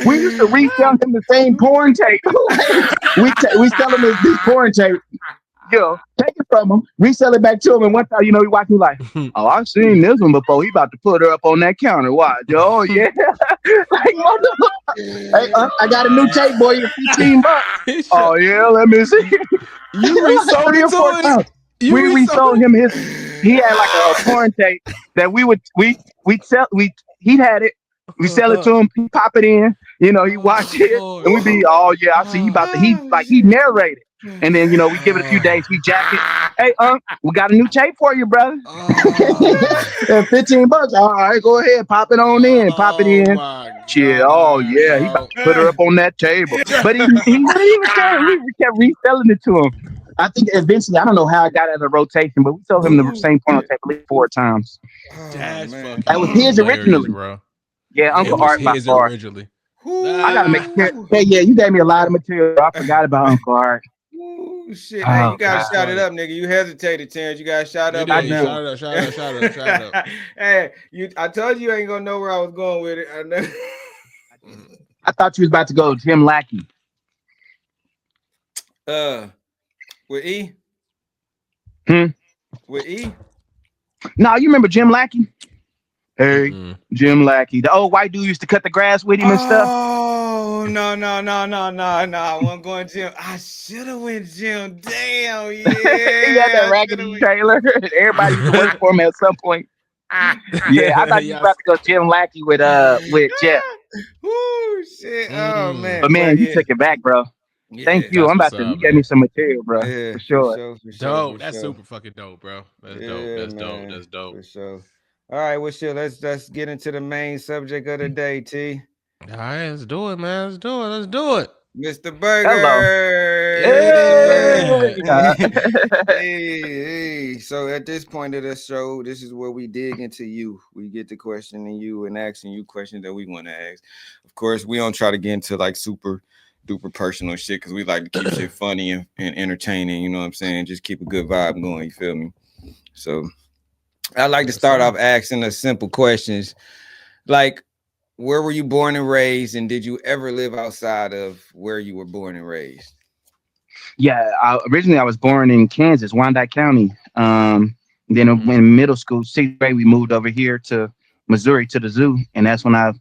We used to resell him the same porn tape. we sell him this porn tape. Yo, take it from him, resell it back to him, and one time, he watched me like, "Oh, I've seen this one before. He about to put her up on that counter. Watch, oh yeah." Like, hey, I got a new tape, boy. You're $15. Oh yeah, let me see. You resold it to it. We resold him his. He had like a porn tape that we'd sell. He had it. We sell it to him. He pop it in. He watch it, and we be, "Oh yeah, I see you about to." He narrated. And then, we give it a few days, we jack it. "Hey, we got a new tape for you, brother." $15. All right, go ahead, pop it on in, pop it in. Shit, oh yeah, he about to put her up on that table. But he kept reselling it to him. I think eventually, I don't know how I got out of the rotation, but we sold him the same porno tape at least 4 times. That was his originally, bro. Yeah, Uncle Art by far. Originally. I gotta make sure. Hey, yeah, you gave me a lot of material. I forgot about Uncle Art. Ooh, shit. Hey, you gotta shout it up, nigga. You hesitated, Terence. You gotta shout up. Shout up. Hey, I told you ain't gonna know where I was going with it. I know. I thought you was about to go Jim Lackey. With E? With E? No, you remember Jim Lackey? Hey, Jim Lackey. The old white dude used to cut the grass with him and stuff. Oh, no. I wasn't going Jim. I should have went Jim. Damn, yeah. He had that raggedy trailer. Everybody used to work for him at some point. Yeah, I thought you were about to go Jim Lackey with Jeff. Ooh, shit. Oh, man. But man, you took it back, bro. Yeah, thank you. I'm about to. You gave me some material, bro. Yeah, for sure. Dope. That's super fucking dope, bro. That's dope. That's dope. For sure. All right, well, shit. Let's get into the main subject of the day, T. All right, let's do it, man. Let's do it. Mr. Berger. Hello. Hey. So at this point of the show, this is where we dig into you. We get to questioning you and asking you questions that we want to ask. Of course, we don't try to get into like super duper personal shit because we like to keep shit funny and entertaining. You know what I'm saying? Just keep a good vibe going. You feel me? So I like to start off asking the simple questions like, where were you born and raised, and did you ever live outside of where you were born and raised? Yeah, originally I was born in Kansas, Wyandotte County. Then in middle school, 6th grade, we moved over here to Missouri to the zoo, and that's when I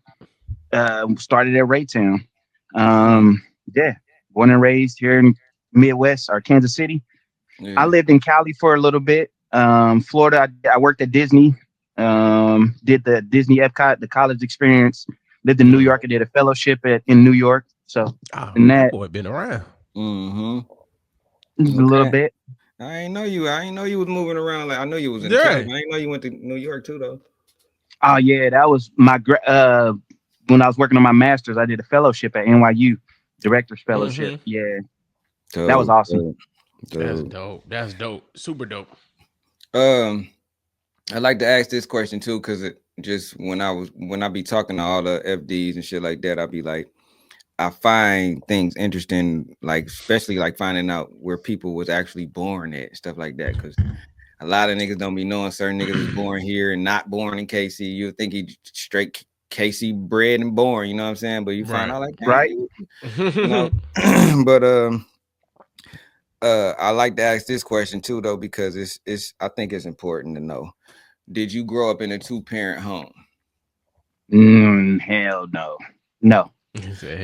started at Raytown. Yeah, born and raised here in Midwest or Kansas City. Yeah. I lived in Cali for a little bit. Florida, I worked at Disney. Did the Disney Epcot, the college experience. Lived in New York. I did a fellowship in New York. So that boy been around. A little bit. I ain't know you was moving around. Like I know you was in Cali. I didn't know you went to New York too, though. Oh yeah, that was my when I was working on my master's. I did a fellowship at NYU, director's fellowship. Yeah, that was awesome. That's dope. Super dope. I like to ask this question too, because it just when I be talking to all the FDs and shit like that, I be like, I find things interesting, like especially like finding out where people was actually born at, stuff like that. Because a lot of niggas don't be knowing certain niggas is born here and not born in KC. You think he straight KC bred and born, you know what I'm saying? But you find out like that, right? You know? But I like to ask this question too, though, because it's I think it's important to know. Did you grow up in a 2-parent home? Hell no.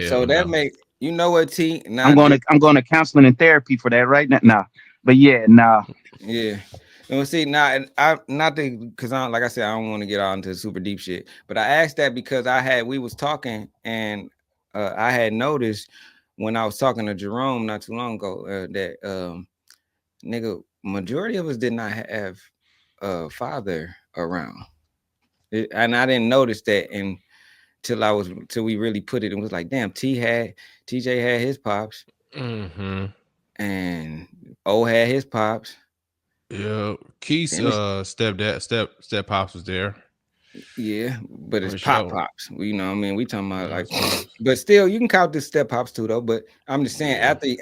So that make you know what, T? I'm going to counseling and therapy for that right now. Nah. But yeah, nah. Yeah. You know, see, now I not because I like I said, I don't want to get on into super deep shit. But I asked that because we was talking and I had noticed when I was talking to Jerome not too long ago, that nigga, majority of us did not have a father around, and I didn't notice that till we really put it and was like, damn, TJ had his pops, and O had his pops. Yeah, Keith's step pops was there. Yeah, but it's pops. You know what I mean? We talking about like, but still, you can count the step pops too, though. But I'm just saying, after you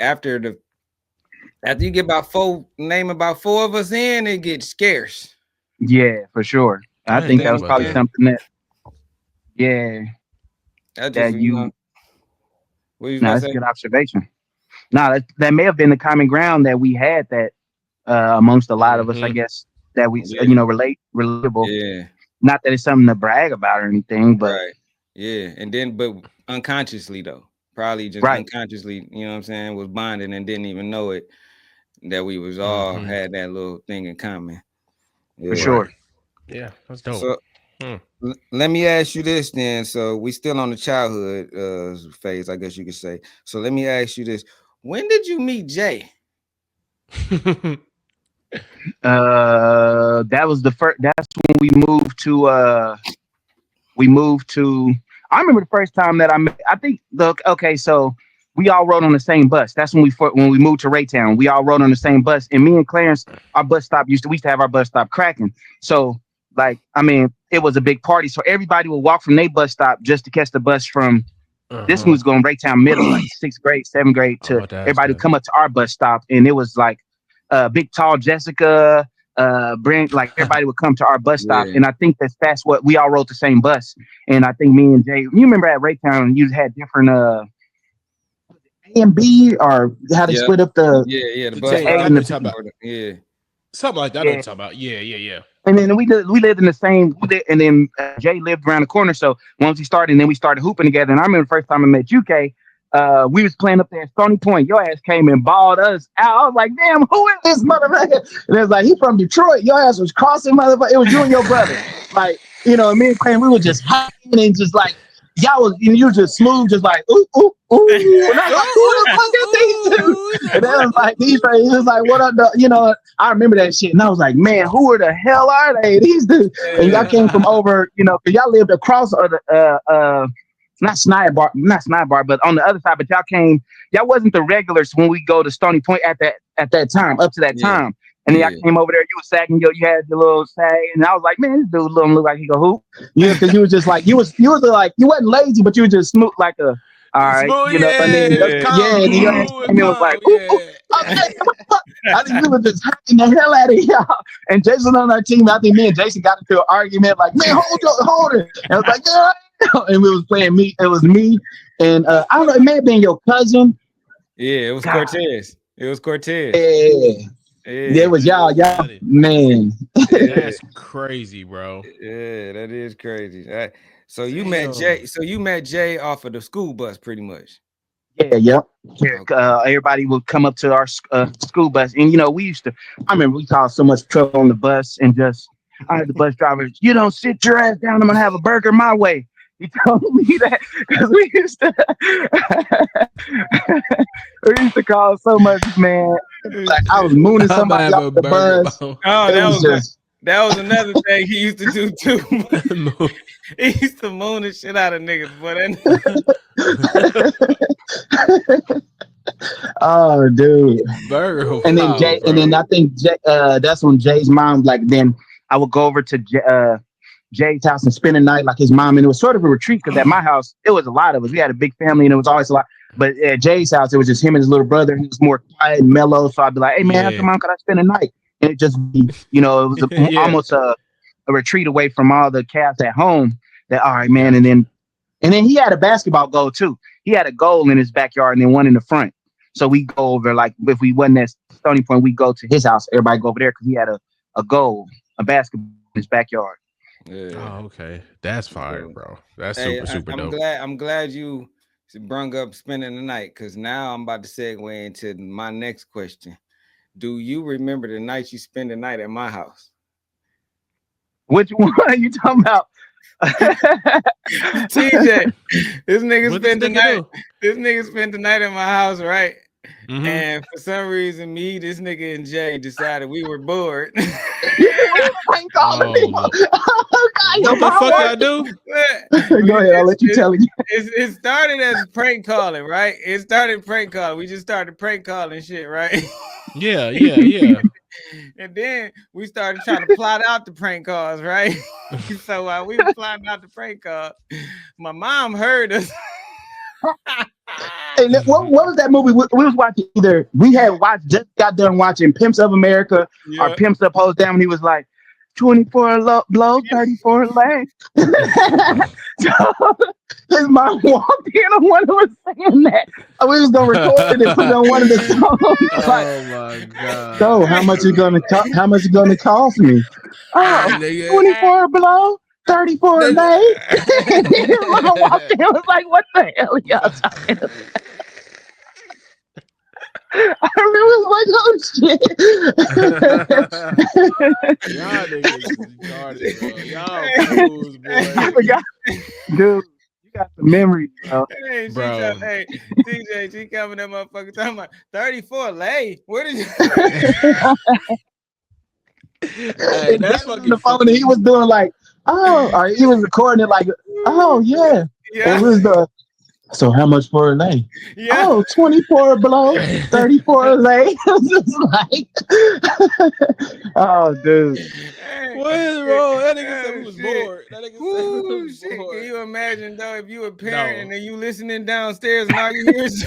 get about about four of us in, it gets scarce. Yeah, for sure. I think that was probably something that. Yeah, that's a good observation. No, that may have been the common ground that we had that amongst a lot of us, I guess, that we relatable. Yeah. Not that it's something to brag about or anything, but right. Yeah, and then but unconsciously though, probably just unconsciously, you know what I'm saying, was bonding and didn't even know it that we was all had that little thing in common. Yeah. For sure. Yeah, that's dope. So let me ask you this then. So we still on the childhood phase, I guess you could say. So let me ask you this: when did you meet Jay? That was the first. That's when we moved to. I remember the first time that I met. I think so we all rode on the same bus. That's when we moved to Raytown. We all rode on the same bus, and me and Clarence, our bus stop we used to have our bus stop cracking. So like, I mean, it was a big party. So everybody would walk from their bus stop just to catch the bus from. This one was going Raytown Middle, like 6th grade, 7th grade, to everybody would come up to our bus stop, and it was like big tall Jessica, Brent, like everybody would come to our bus stop, and I think that's what we all rode the same bus. And I think me and Jay, you remember at Raytown, you had different A and B, or how they split up the the bus A and the something like that. I'm talking about And then we lived in the same, and then Jay lived around the corner. So once we started, and then we started hooping together. And I remember the first time I met UK, we was playing up there at Stony Point. Your ass came and balled us out. I was like, damn, who is this motherfucker? And it was like, he from Detroit. Your ass was crossing, motherfucker. It was you and your brother. Like, you know, me and Clayton, we were just hopping and just like, you just smooth, just like, ooh, ooh, ooh. And I was like, who the fuck is these two? And then it was like, he was like, what up, you know, I remember that shit. And I was like, man, who the hell are they? These dudes. And y'all came from over, you know, because y'all lived across not Snide Bar, but on the other side. But y'all wasn't the regulars when we go to Stony Point at that time, up to that time. And then y'all came over there, you was sagging, you had your little sag, and I was like, man, this dude look like he go hoop. Yeah, because you was just like, you was like, you wasn't lazy, but you was just smooth like a, all right, smooth, you know, and then and you was like, ooh, I think we were just hacking the hell out of y'all. And Jason on our team, I think me and Jason got into an argument, like, man, hold it. And I was like, yeah. And we was playing it was me, and I don't know, it may have been your cousin. Yeah, it was Cortez. It was Cortez. Yeah, it was y'all, man. That's crazy, bro. Yeah, that is crazy. So you met Jay. So you met Jay off of the school bus, pretty much. Yeah. Everybody would come up to our school bus, and you know, I remember we caused so much trouble on the bus, and just the bus driver, you don't sit your ass down, I'm gonna have a burger my way. He told me that because we used to call so much, man. Like I was mooning somebody off the bus. Oh, that was another thing he used to do too. He used to moon the shit out of niggas, but oh, dude. Burger. And then Jay, and then I think that's when Jay's mom, like, then I would go over to Jay's house and spend the night like his mom, and it was sort of a retreat because at my house it was a lot of us. We had a big family and it was always a lot. But at Jay's house it was just him and his little brother. He was more quiet and mellow. So I'd be like, "Hey man, after mom, could I spend the night?" And it just, you know, it was almost a retreat away from all the cats at home. That all right, man. And then he had a basketball goal too. He had a goal in his backyard and then one in the front. So we go over, like if we wasn't at Stony Point, we go to his house. Everybody go over there because he had a goal, a basketball in his backyard. Yeah. Oh, okay. That's fire, bro. That's super dope. I'm glad you brung up spending the night, because now I'm about to segue into my next question. Do you remember the night you spent the night at my house? Which one are you talking about? TJ, this nigga spent the night. This nigga spent the night in my house, right? Mm-hmm. And for some reason, me, this nigga, and Jay decided we were bored. What the fuck I do? Go ahead, I'll let you tell you. It started as prank calling, right? It started prank calling. We just started prank calling shit, right? Yeah. And then we started trying to plot out the prank calls, right? So while we were plotting out the prank calls, my mom heard us. Hey, what was that movie? We was watching either. We had just got done watching Pimps of America or Pimps Up Hoes Down. And he was like, 24 blow, 34 leg. So his mom walked in on one who was singing that. We was gonna record it and put it on one of the songs. Oh my god! So how much is gonna cost me? Oh, 24 blow. 34 a day. His mom walked in and was like, what the hell are y'all talking about? I remember like, oh shit. Y'all niggas is retarded, bro. Y'all fools, boy. I forgot. Dude, you got the memory, bro. Hey, bro. Hey, TJ, she coming that motherfucker talking about 34 lay. Where did you Hey, that's fucking the phone. He was doing like, oh, or he was recording it like, oh yeah. It was the. So how much for a lay? Yeah. Oh, 24 below, 34 a lay. Just like, oh, dude. What is wrong? That nigga said we was bored. That nigga said we was shit. bored. Can you imagine though if you a parent and then you listening downstairs and all you hear is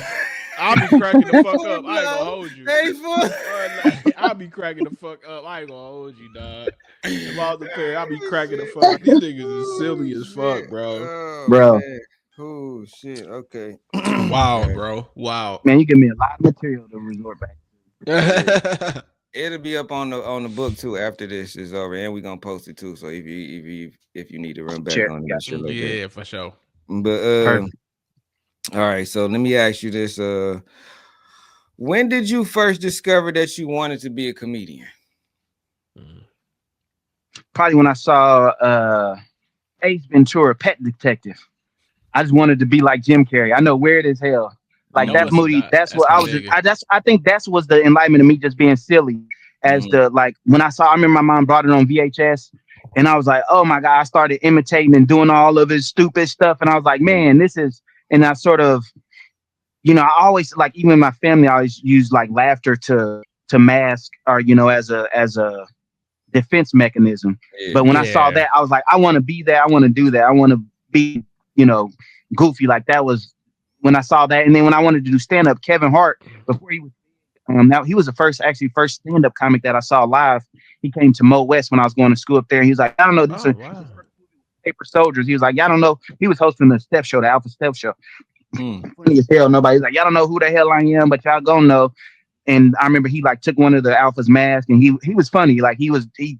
I'll be cracking the fuck up. I ain't gonna hold you. 34. I'll be cracking the fuck up. I ain't gonna hold you, dog. If I was a parent, I'll be cracking the fuck up. These niggas is silly as fuck, bro. Oh, bro. Man. Oh shit. Okay. Wow, bro. Wow. Man, you give me a lot of material to resort back to. It'll be up on the book too after this is over, and we're gonna post it too. So if you need to run back on it, yeah, for sure. But all right. So let me ask you this: when did you first discover that you wanted to be a comedian? Probably when I saw Ace Ventura, Pet Detective. I just wanted to be like Jim Carrey. I know, weird as hell. Like that movie. That's what I was. I think that was the enlightenment of me just being silly. As the like when I remember my mom brought it on VHS, and I was like, oh my god! I started imitating and doing all of his stupid stuff, and I was like, man, this is. And I sort of, I always like even in my family, I always use like laughter to mask or as a defense mechanism. Yeah. But when I saw that, I was like, I want to be that. I want to do that. I want to be. Goofy. Like that was when I saw that. And then when I wanted to do stand-up, Kevin Hart, before he was now he was the first stand-up comic that I saw live. He came to Mo West when I was going to school up there. And he was like, I don't know, this is Paper Soldiers. He was like, I don't know. He was hosting the Steph Show, the Alpha Steph Show. Funny as hell. Nobody's like, y'all don't know who the hell I am, but y'all gonna know. And I remember he like took one of the Alpha's masks and he was funny. Like he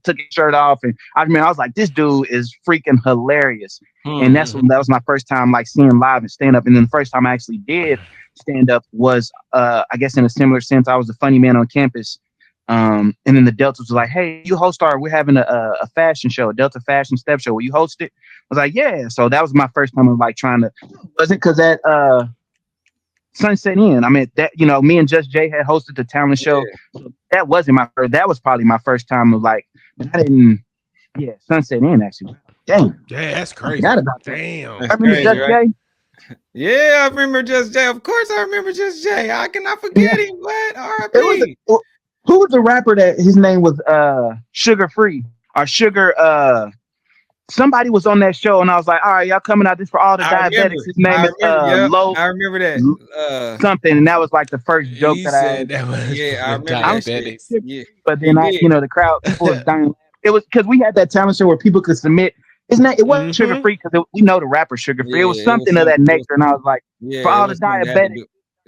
took his shirt off. And I remember I was like, this dude is freaking hilarious. And that was my first time like seeing live and stand up. And then the first time I actually did stand up was, I guess in a similar sense, I was the funny man on campus. And then the Deltas was like, hey, you host we're having a fashion show, a Delta Fashion Step Show. Will you host it? I was like, yeah. So that was my first time of like trying to, wasn't because that, Sunset Inn. I mean, that me and Just Jay had hosted the talent show. So that wasn't my first. That was probably my first time of like I didn't. Yeah, Sunset Inn actually. Damn. Yeah, that's crazy. Damn. I remember crazy, Just right? Jay. Yeah, I remember Just Jay. Of course, I remember Just Jay. How can I forget him? What? R.I.P. Who was the rapper that his name was Sugar Free or Sugar? Somebody was on that show, and I was like, "All right, y'all coming out this for all the diabetics." His name is Low. I remember that something, and that was like the first joke that I had. That was I remember diabetics. Yeah, but then the crowd was dying. It was because we had that talent show where people could submit. It wasn't Sugar Free because we know the rapper Sugar Free. It was something of that nature, and I was like, for all the diabetics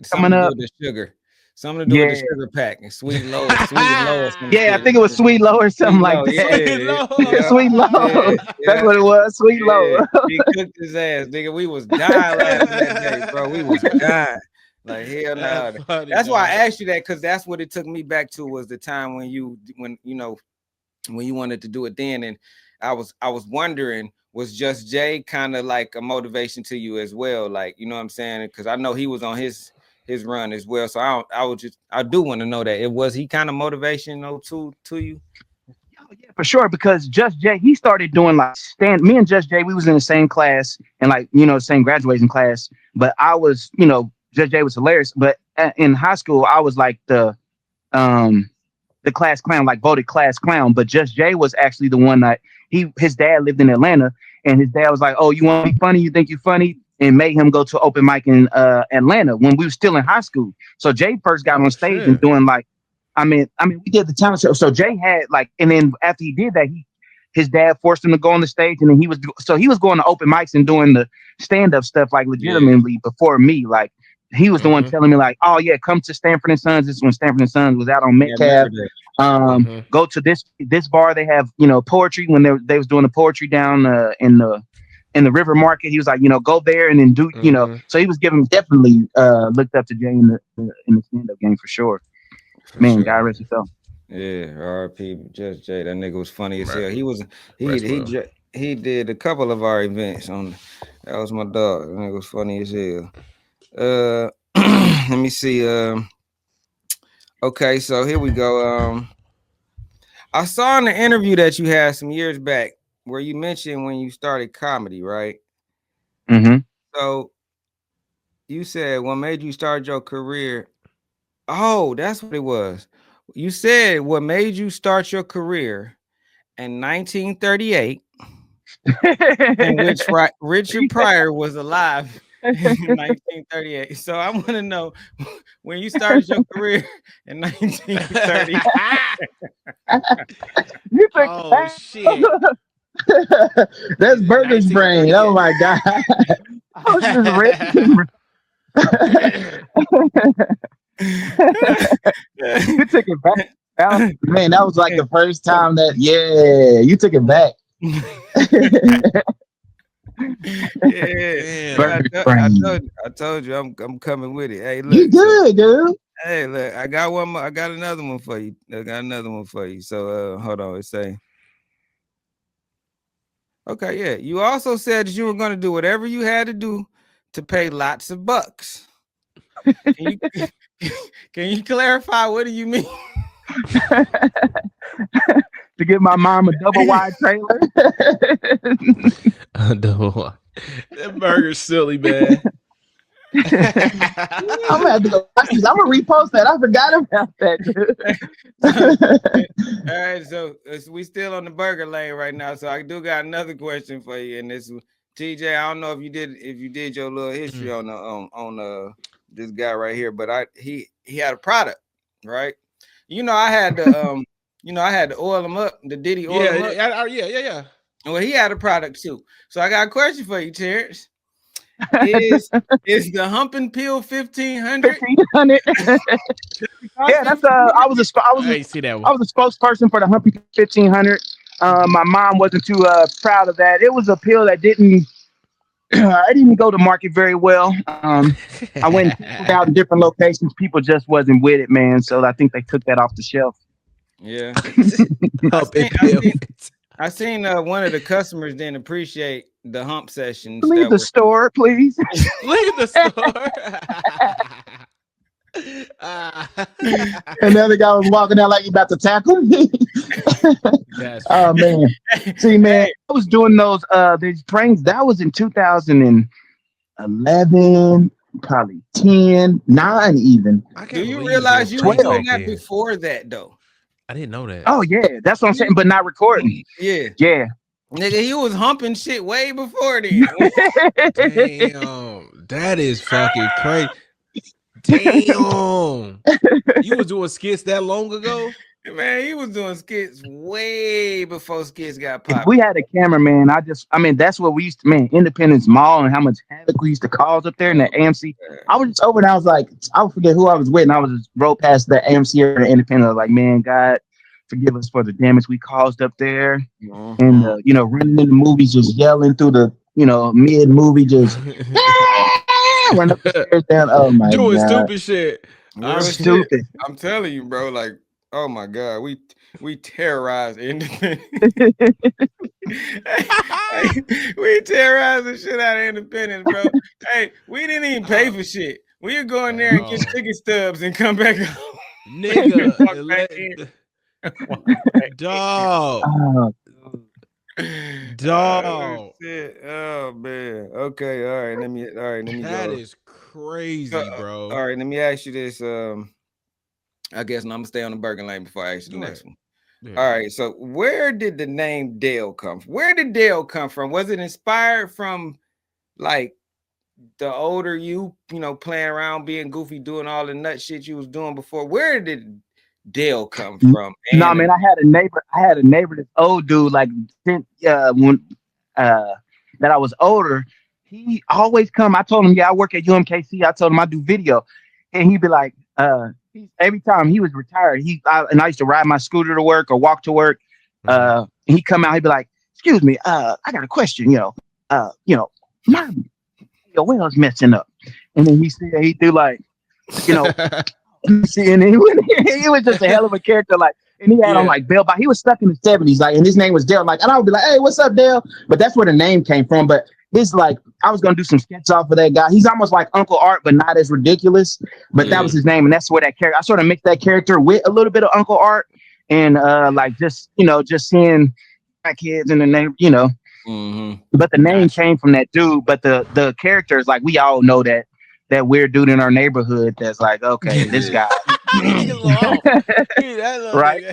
coming up, the sugar. Something to do with the sugar pack and Sweet Low. Yeah, I think it was Sweet Low or something like that. Sweet Low. That's what it was. Sweet Low. He cooked his ass, nigga. We was dying laughing that day, bro. We was dying. Like hell no. That's why I asked you that, because that's what it took me back to, was the time when you wanted to do it then. And I was wondering was Just Jay kind of like a motivation to you as well? Like, you know what I'm saying? Because I know he was on his run as well. So I do want to know that it was he kind of motivational to you. Yeah, for sure. Because Just Jay, he started doing like me and Just Jay, we was in the same class and like, you know, same graduating class. But I was, you know, Just Jay was hilarious. But in high school, I was like the class clown, like voted class clown. But Just Jay was actually the one that his dad lived in Atlanta, and his dad was like, "Oh, you want to be funny? You think you're funny?" And made him go to open mic in Atlanta when we were still in high school. So Jay first got on stage and doing like, I mean, we did the talent show. So Jay had like, and then after he did that, his dad forced him to go on the stage, and then he was going to open mics and doing the stand up stuff like legitimately before me. Like he was the one telling me like, "Oh yeah, come to Stanford and Sons." This is when Stanford and Sons was out on Metcalf. Go to this bar. They have, you know, poetry when they was doing the poetry down in the River Market. He was like, you know, go there and then do, you know. So he was definitely looked up to Jay in the stand up game for sure. Man, God rest his soul. Yeah, R.I.P. Just Jay. That nigga was funny as hell. He did a couple of our events on. That was my dog. That nigga was funny as hell. Let me see. Okay, so here we go. I saw in the interview that you had some years back where you mentioned when you started comedy, right? Mm-hmm. So you said what made you start your career? Oh, that's what it was. You said what made you start your career in 1938, in which Richard Pryor was alive in 1938. So I want to know when you started your career in 1930. Oh shit. That's Berger's brain. Oh my God. I was just ready. You took it back. Man, that was like the first time that, you took it back. I told you I'm coming with it. Hey, look, you good, dude. Hey, look, I got one more. I got another one for you. So hold on, let's say. Okay, yeah. You also said that you were going to do whatever you had to do to pay lots of bucks. Can you clarify what do you mean? To give my mom a double wide trailer. A double wide. That Berger's silly, man. I'm gonna have to go. I'm gonna repost that. I forgot about that. All right, so we still on the Berger lane right now. So I do got another question for you, and this TJ. I don't know if you did your little history on this guy right here, but he had a product, right? You know, I had to I had to oil him up. The Diddy oil him up. Yeah. Well, he had a product too. So I got a question for you, Terence. Is the Hump and Peel 1500? 1500. Yeah, that's I was a spokesperson for the Hump and Peel 1500. My mom wasn't too proud of that. It was a pill that didn't go to market very well. I went out in different locations. People just wasn't with it, man. So I think they took that off the shelf. Yeah. I seen one of the customers didn't appreciate the hump sessions. Leave the store, please. Leave the store. Another guy was walking out like he about to tackle me. Oh man. See, man, I was doing these pranks. That was in 2011, probably 10, 9 even. Do you realize you were doing that before that though? I didn't know that. Oh yeah, that's what I'm saying, but not recording. Yeah. Nigga, he was humping shit way before then. Damn, that is fucking crazy. Damn, you was doing skits that long ago? Man, he was doing skits way before skits got popped. If we had a cameraman, that's what we used to, man, Independence Mall and how much havoc we used to cause up there in the AMC. I was just over and I was like, I forget who I was with, and I was just roll past the AMC or the Independence. I was like, man, God, forgive us for the damage we caused up there. And, running in the movies, just yelling through the, mid-movie, just run up the stairs down. Oh, my God. Doing stupid shit. Stupid. I'm telling you, bro, like, Oh my God, we terrorized Independence. We terrorized the shit out of Independence, bro. Hey, we didn't even pay for shit. We would go in there and get chicken stubs and come back home. Nigga, dog. Dog. Oh, shit. Oh man. Okay. All right. Let me That go. is crazy, bro. All right. Let me ask you this. I guess I'm gonna stay on the Berger lane before I ask you the next one. Yeah. All right. So where did the name Dale come from? Where did Dale come from? Was it inspired from like the older you know, playing around, being goofy, doing all the nut shit you was doing before? Where did Dale come from? No, man, I had a neighbor, this old dude, like when that I was older, he always come. I told him, yeah, I work at UMKC. I told him I do video, and he'd be like, every time he was retired, and I used to ride my scooter to work or walk to work. He'd come out, he'd be like, excuse me, I got a question, my whale's messing up. And then he'd do like, see, and he was just a hell of a character, like, and he had on like Bill, but he was stuck in the 70s, like, and his name was Dale, like, and I would be like, hey, what's up, Dale? But that's where the name came from. But it's like, I was gonna do some sketches off of that guy. He's almost like Uncle Art, but not as ridiculous. But that was his name, and that's where that character, I sort of mixed that character with a little bit of Uncle Art, and like just seeing my kids in the name, But the name came from that dude. But the characters, like, we all know that weird dude in our neighborhood that's like, okay, this guy. Right?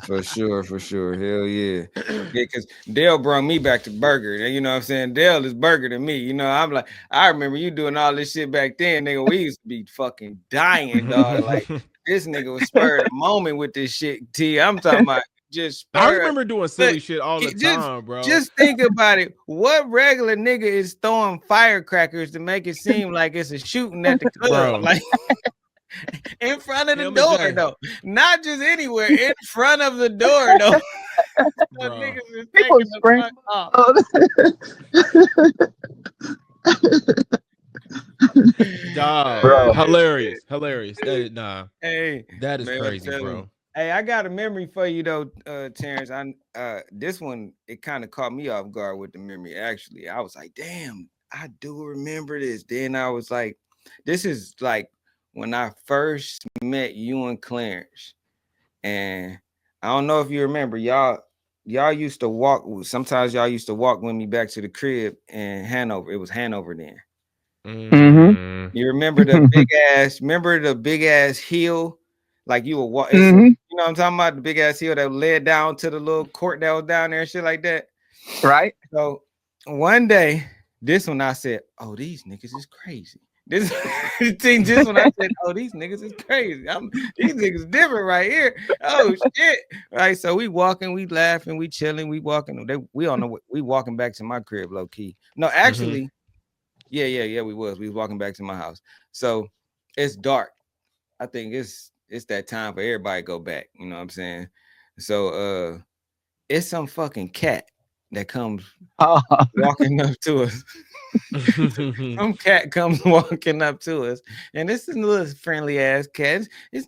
For sure. Hell yeah. Because Dale brought me back to Berger. You know what I'm saying? Dale is Berger to me. You know, I'm like, I remember you doing all this shit back then, nigga. We used to be fucking dying, dog. Like, this nigga was spurred a moment with this shit, T. I'm talking about just I remember doing silly shit all the time, bro. Just think about it. What regular nigga is throwing firecrackers to make it seem like it's a shooting at the club? Like, in front of the door, though. Not just anywhere. In front of the door, though. Niggas is taking the fuck off. Dog, bro. Hilarious. That is crazy, bro. Hey, I got a memory for you though, Terence. This one, it kind of caught me off guard with the memory. Actually, I was like, damn, I do remember this. Then I was like, this is like when I first met you and Clarence. And I don't know if you remember, y'all used to walk. Sometimes y'all used to walk with me back to the crib in Hanover. It was Hanover then. Mm-hmm. You remember the big ass hill? Like you were walking, you know what I'm talking about? The big ass hill that led down to the little court that was down there and shit like that. Right. So one day, this one I said, oh, these niggas is crazy. This thing, just when I said, oh, these niggas is crazy. These niggas different right here. Oh shit. Right. So we walking, we laughing, we chilling, we walking. We don't know what we walking back to my crib, low key. No, actually, yeah, we was walking back to my house. So it's dark. I think it's that time for everybody to go back. You know what I'm saying? So it's some fucking cat that comes walking up to us. Some cat comes walking up to us, and this is a little friendly ass cat. It's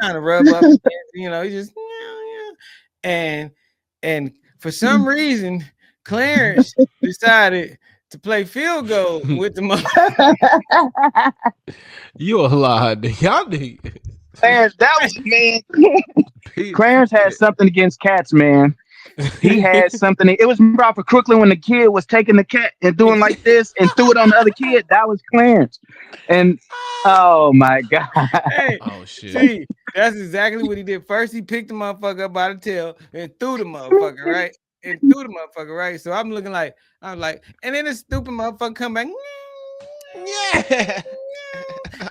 trying to rub up, you know, he just and for some reason, Clarence decided to play field goal with the mother. You a lot, y'all need. Clarence, that was man. Clarence had something against cats, man. He had something. It was for Crooklyn when the kid was taking the cat and doing like this and threw it on the other kid. That was Clarence. And oh my God. Hey, oh shit. See, that's exactly what he did. First, he picked the motherfucker up by the tail and threw the motherfucker, right? So I'm looking like, and then the stupid motherfucker come back. Yeah.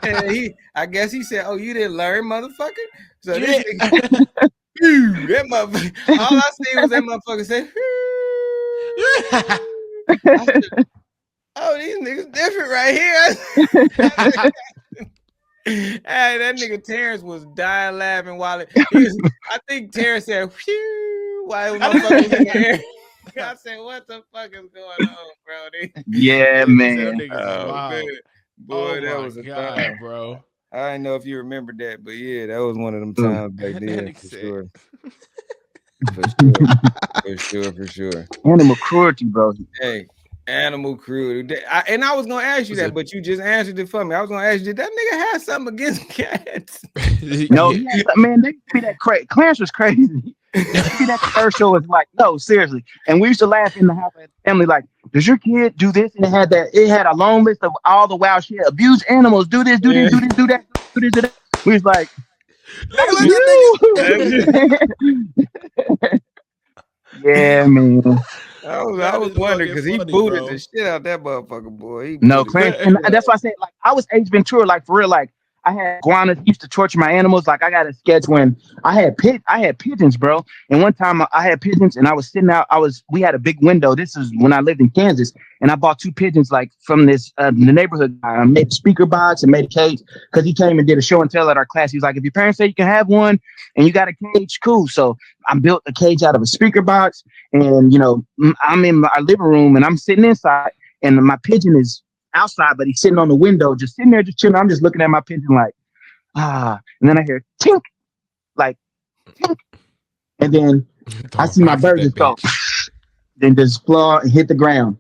And I guess he said, oh, you didn't learn, motherfucker? So this nigga, that motherfucker, all I see was that motherfucker say, I said, oh, these niggas different right here. Hey, that nigga Terence was dying laughing while I think Terence said, whew, while motherfucker was in the air. I said, what the fuck is going on, bro? Yeah, man. Oh, man. Boy, that was a time, bro. I didn't know if you remembered that, but yeah, that was one of them times back then for sure. For sure. Animal cruelty, bro. Hey, animal cruelty. And I was gonna ask you that, but you just answered it for me. I was gonna ask you, did that nigga have something against cats? No, man, they be that crazy. Clarence was crazy. That commercial was like, no, seriously. And we used to laugh in the house at the family, like, does your kid do this? And it had a long list of all the wild shit. Abuse animals, do this, do this, do this, do that, do this, do that. We was like, yeah, man. I was wondering because he booted the shit out that motherfucker, boy. Clarence, and that's why I said, like, I was Ace Ventura, like, for real, like, I had iguanas, used to torture my animals. Like, I got a sketch when I had pigeons, bro. And one time I had pigeons and I was sitting out. We had a big window. This is when I lived in Kansas, and I bought 2 pigeons, like, from this the neighborhood guy. I made a speaker box and made a cage because he came and did a show and tell at our class. He was like, if your parents say you can have one and you got a cage, cool. So I built a cage out of a speaker box, and I'm in my living room and I'm sitting inside, and my pigeon is outside, but he's sitting on the window, just sitting there, just chilling. I'm just looking at my pigeon like, and then I hear tink, like tink, and then I see my bird just go, then just fly and hit the ground.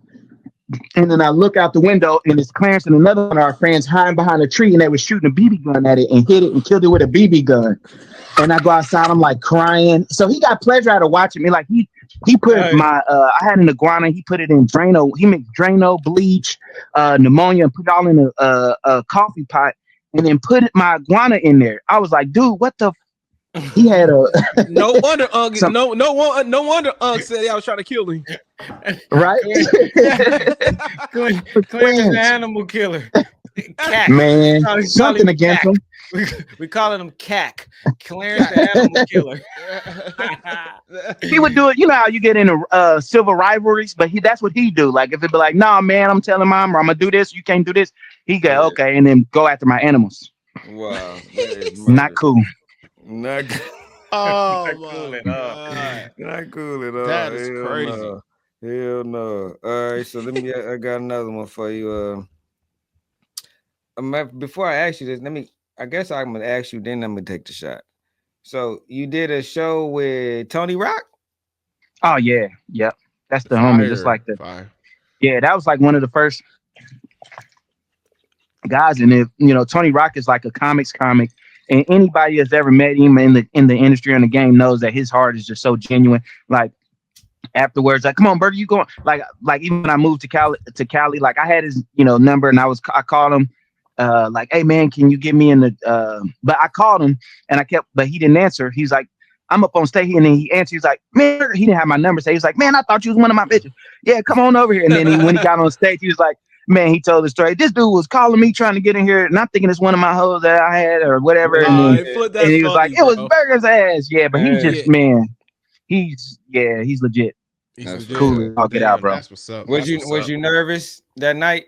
And then I look out the window, and it's Clarence and another one of our friends hiding behind a tree, and they were shooting a BB gun at it and hit it and killed it with a BB gun. And I go outside, I'm like crying. So he got pleasure out of watching me. Like he put my I had an iguana. He put it in Drano. He mixed Drano, bleach, pneumonia, and put it all in a coffee pot, and then put my iguana in there. I was like, dude, what the? He had a no wonder no wonder said I was trying to kill him. Right? Clarence is an animal killer. Cack. Man, something against him. We calling him Cack. Clarence the animal killer. He would do it. You know how you get into civil rivalries, but that's what he do. Like if it be like, nah, man, I'm telling mom, or I'm gonna do this, you can't do this. He go, okay, and then go after my animals. Wow, not cool. Not cool. Oh not cool at all. Not cool at all. That is crazy. No. Hell no. All right, so I got another one for you. Before I ask you this, I guess I'm gonna ask you, then I'm gonna take the shot. So you did a show with Tony Rock? Oh yeah, yep. That's the homie. Just like the fire. Yeah, that was like one of the first guys. And if Tony Rock is like a comic, and anybody that's ever met him in the industry and the game knows that his heart is just so genuine. Like afterwards, like, come on, Berger, you going? Like even when I moved to Cali, like I had his number, and I called him. Like, hey man, can you get me in the but I called him and but he didn't answer. He's like, I'm up on stage, and then he answered. He's like, man, he didn't have my number. So he was like, man, I thought you was one of my bitches. Yeah, come on over here. And then when he got on stage, he was like, man, he told the story. This dude was calling me trying to get in here, and I'm thinking it's one of my hoes that I had or whatever. And he was like, it was Berger's ass. Yeah, but he's just man, he's legit. He's legit. Cool. I'll get out, bro. That's what's up. Was you nervous that night?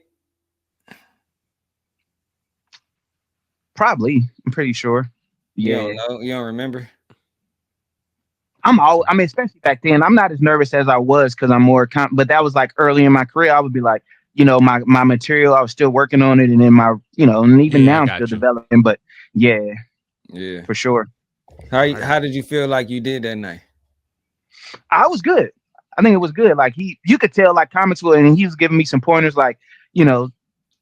Probably. I'm pretty sure. Yeah. You don't know? You don't remember? Especially back then, I'm not as nervous as I was because I'm more but that was like early in my career. I would be like, my material, I was still working on it, and then and even now I'm still developing, but yeah, for sure. How did you feel like you did that night? I was good. I think it was good. Like you could tell like comics were, and he was giving me some pointers, like,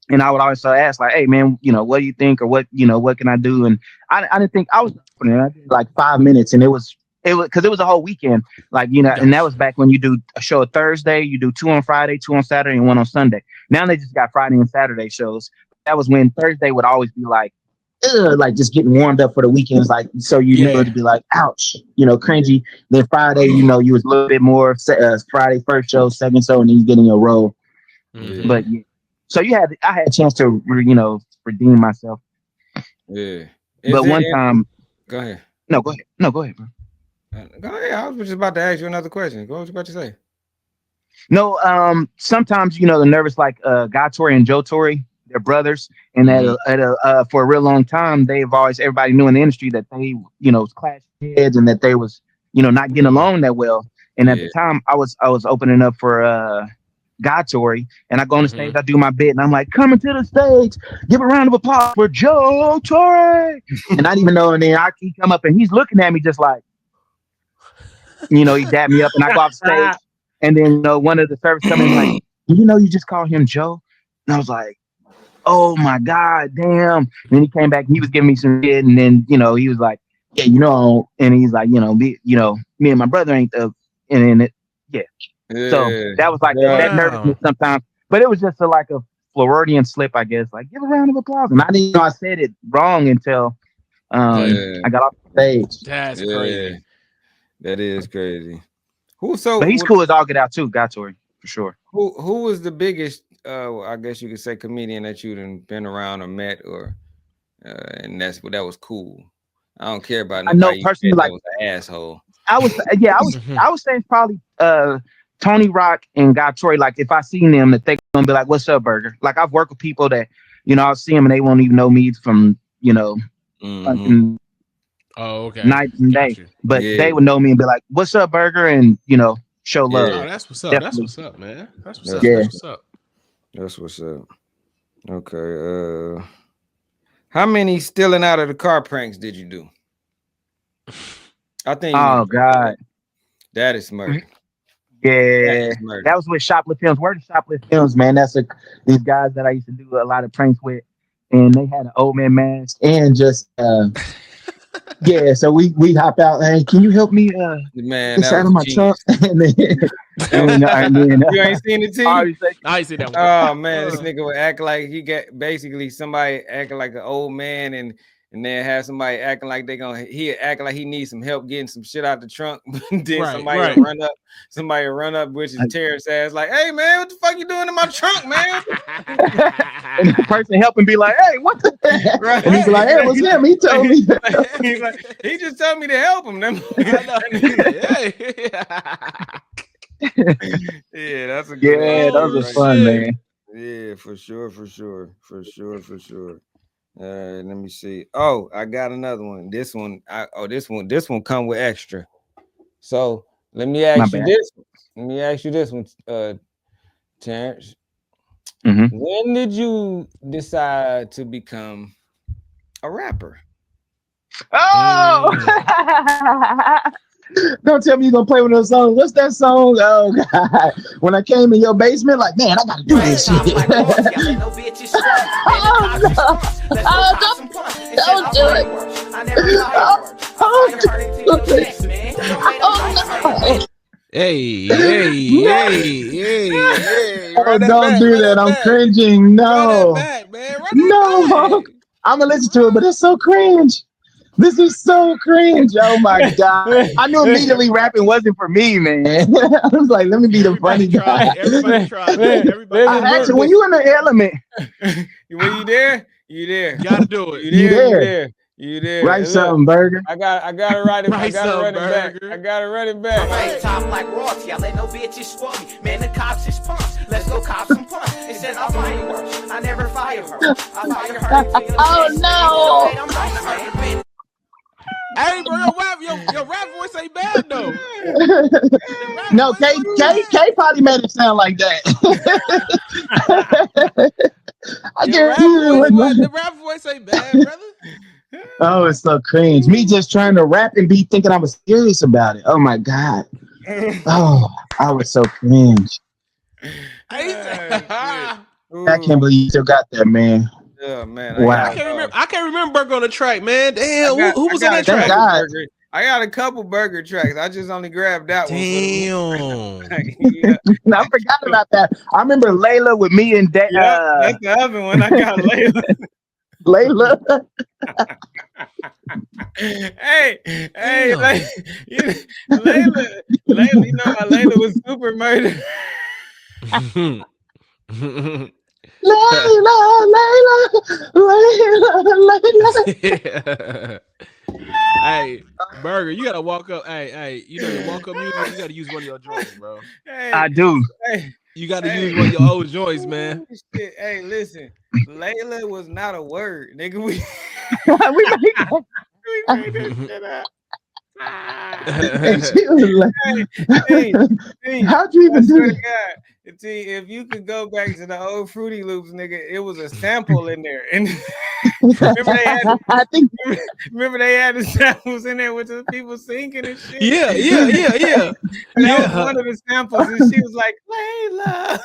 and I would always ask, like, hey man, what do you think, or what can I do? And I didn't think I was I did like 5 minutes, and it was because it was a whole weekend, like, and that was back when you do a show Thursday, you do 2 on Friday, 2 on Saturday, and 1 on Sunday. Now they just got Friday and Saturday shows. That was when Thursday would always be like just getting warmed up for the weekends, like, so knew it'd be like, ouch, cringy. Then Friday, you was a little bit more Friday first show, second show, and then you get in your role. Mm-hmm. But so I had a chance to redeem myself. Yeah. But one time, go ahead. No, go ahead, bro. Go ahead. I was just about to ask you another question. What was you about to say? No, sometimes the nervous, like Guy Torre and Joe Torre, they're brothers, and for a real long time, everybody knew in the industry that they was clash heads, and that they was not getting along that well. And at the time, I was opening up for Tori, and I go on the stage, I do my bit, and I'm like, coming to the stage, give a round of applause for Joe Torre. And I didn't even know, and then he come up and he's looking at me just like, he dapped me up, and I go off stage, and then one of the service coming in like, you just called him Joe, and I was like, oh my God, damn. And then he came back and he was giving me some shit, and then he was like, yeah, and he's like, me and my brother ain't the, and then so that was like that nervousness sometimes, but it was just like a Floridian slip, I guess. Like, give a round of applause, and I didn't know I said it wrong until I got off the stage. That's crazy. That is crazy. But he's cool as all get out too, Tori, for sure. Who was the biggest? I guess you could say comedian that you'd been around or met, or and that was cool. I don't care about. I know personally, like, was an asshole. I was saying probably Tony Rock and Tori. Like, if I seen them, that they gonna be like, "What's up, Berger?" Like, I've worked with people that I'll see them and they won't even know me from okay, night and day, but they would know me and be like, "What's up, Berger?" and show love. Oh, that's what's up. Definitely. That's what's up, man. That's what's up. Yeah. That's what's up. That's what's up. Okay. How many stealing out of the car pranks did you do? I think. Oh God, that is murder. Yeah, that was with Shoplift Films. Where the Shoplift Films, man? That's these guys that I used to do a lot of pranks with, and they had an old man mask and just yeah. So we hop out. Hey, can you help me? Man, get out of my trunk. And then, you ain't seen the team? I ain't seen that one. Oh man, this nigga would act like he got basically somebody acting like an old man, and then have somebody acting like he acting like he needs some help getting some shit out the trunk. Then somebody run up, which is Terence ass, like, "Hey man, what the fuck you doing in my trunk, man?" And the person helping be like, "Hey, what the heck?" Right. And he's like, "Hey, it was him. He told me." He's like, he just told me to help him. Yeah, that's a good one. Those are fun, man. Yeah, for sure. Let me see. Oh, I got another one. This one come with extra. So let me ask you this. Let me ask you this one, Terence. Mm-hmm. When did you decide to become a rapper? Oh, don't tell me you're gonna play with those songs. What's that song? Oh God! When I came in your basement, like, man, I gotta do this shit. Don't do it. Hey. Oh, don't do that. I'm cringing. No. No. I'm gonna listen to it, but it's so cringe. This is so cringe. Oh my God. I knew immediately rapping wasn't for me, man. I was like, let me be the funny guy. Everybody tried. Actually, when you in the element. When you there? You there. You gotta do it. You there. Write something, Berger. I gotta write it. I gotta run it back. I'm right top like royalty. I let no bitches spoil me. Man, the cops is punks. Let's go cop some punks. It says I'll fireworks. I never fire her. I fire her. Oh no. Hey, bro, your rap voice ain't bad though. No, K probably made it sound like that. The rap voice ain't bad, brother. Oh, it's so cringe. Me just trying to rap and be thinking I was serious about it. Oh my God. Oh, I was so cringe. I can't believe you still got that, man. Yeah, man. Wow. I can't remember Berger on the track, man. Damn, who was on that track? I got a couple Berger tracks. I just only grabbed that one. Damn. I forgot about that. I remember Layla with me and Dad. That's the other one. I got Layla. Layla. hey, Layla, you know how Layla was super murdered. Layla. Hey, Berger, you gotta walk up. Hey, you know the walk up music. You gotta use one of your joints, bro. Hey, I do. Hey, you gotta use one of your old joints, man. Hey, listen, Layla was not a word, nigga. We made that shit up. How'd you even do that? See, if you could go back to the old Fruity Loops, nigga, it was a sample in there. And remember they had the samples in there with the people singing and shit. Yeah. And that was one of the samples, and she was like, Layla.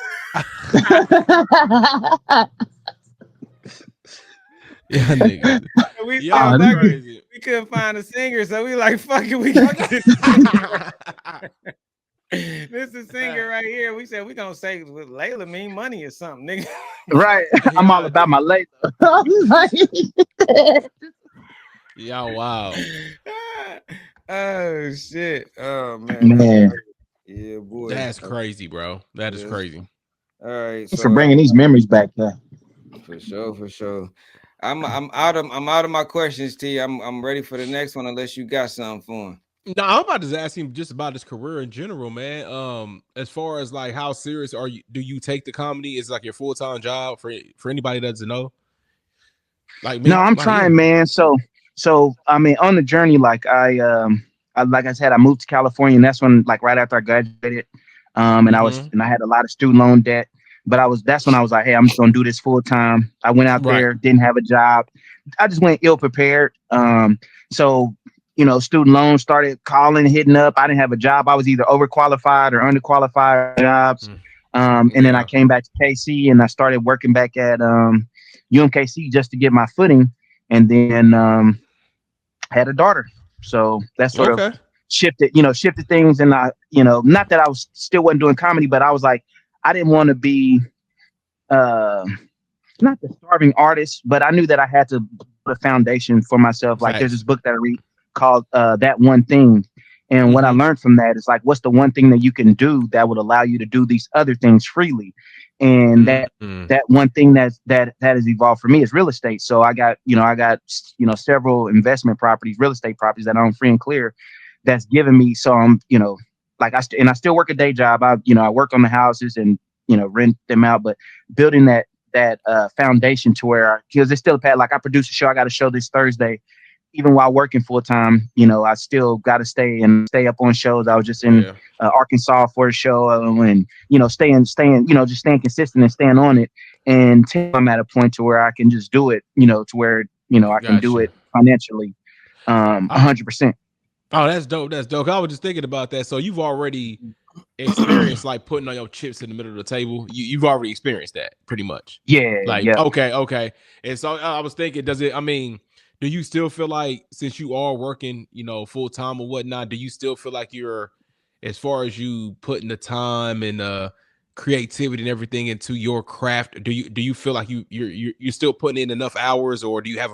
Yeah, nigga. And we couldn't find a singer, so we like, fuck it, we got this. This is singer right here. We said we gonna say with Layla mean money or something, nigga. Right. I'm all about my Layla. Yeah, wow. Oh shit. Oh man. Yeah, boy. That's crazy, bro. That is crazy. All right. Thanks for bringing these memories back there. For sure. I'm out of my questions, T. I'm ready for the next one unless you got something for him. No, I'm about to ask him just about his career in general, man. As far as like how serious do you take the comedy? Is like your full-time job for anybody that doesn't know? Like me, no, I'm trying, man. So I mean, on the journey, like I like I said, I moved to California, and that's when, like, right after I graduated, and I had a lot of student loan debt. But that's when I was like, hey, I'm just gonna do this full time. I went out there, didn't have a job. I just went ill prepared. So student loans started calling, hitting up. I didn't have a job. I was either overqualified or underqualified jobs. And then I came back to KC and I started working back at UMKC just to get my footing. And then had a daughter. So that sort of shifted things. And I, not that I still wasn't doing comedy, but I was like, I didn't want to be not the starving artist, but I knew that I had to put a foundation for myself. Like there's this book that I read called That One Thing. And what I learned from that is like, what's the one thing that you can do that would allow you to do these other things freely? And that one thing that has evolved for me is real estate. So I got several investment properties, real estate properties that I own free and clear. That's given me some, like I still work a day job. I work on the houses and rent them out, but building that foundation to where, because it's still a path. Like I produce a show. I got a show this Thursday. Even while working full time, I still got to stay up on shows. I was just in Arkansas for a show, and staying, just staying consistent and staying on it. And I'm at a point to where I can just do it, to where I can do it financially, 100%. Oh, that's dope. That's dope. I was just thinking about that. So you've already experienced like putting on your chips in the middle of the table. You've already experienced that pretty much. Yeah. Like yeah. Okay. And so I was thinking, do you still feel like, since you are working, full time or whatnot, do you still feel like you're, as far as you putting the time and creativity and everything into your craft, do you feel like you're still putting in enough hours, or do you have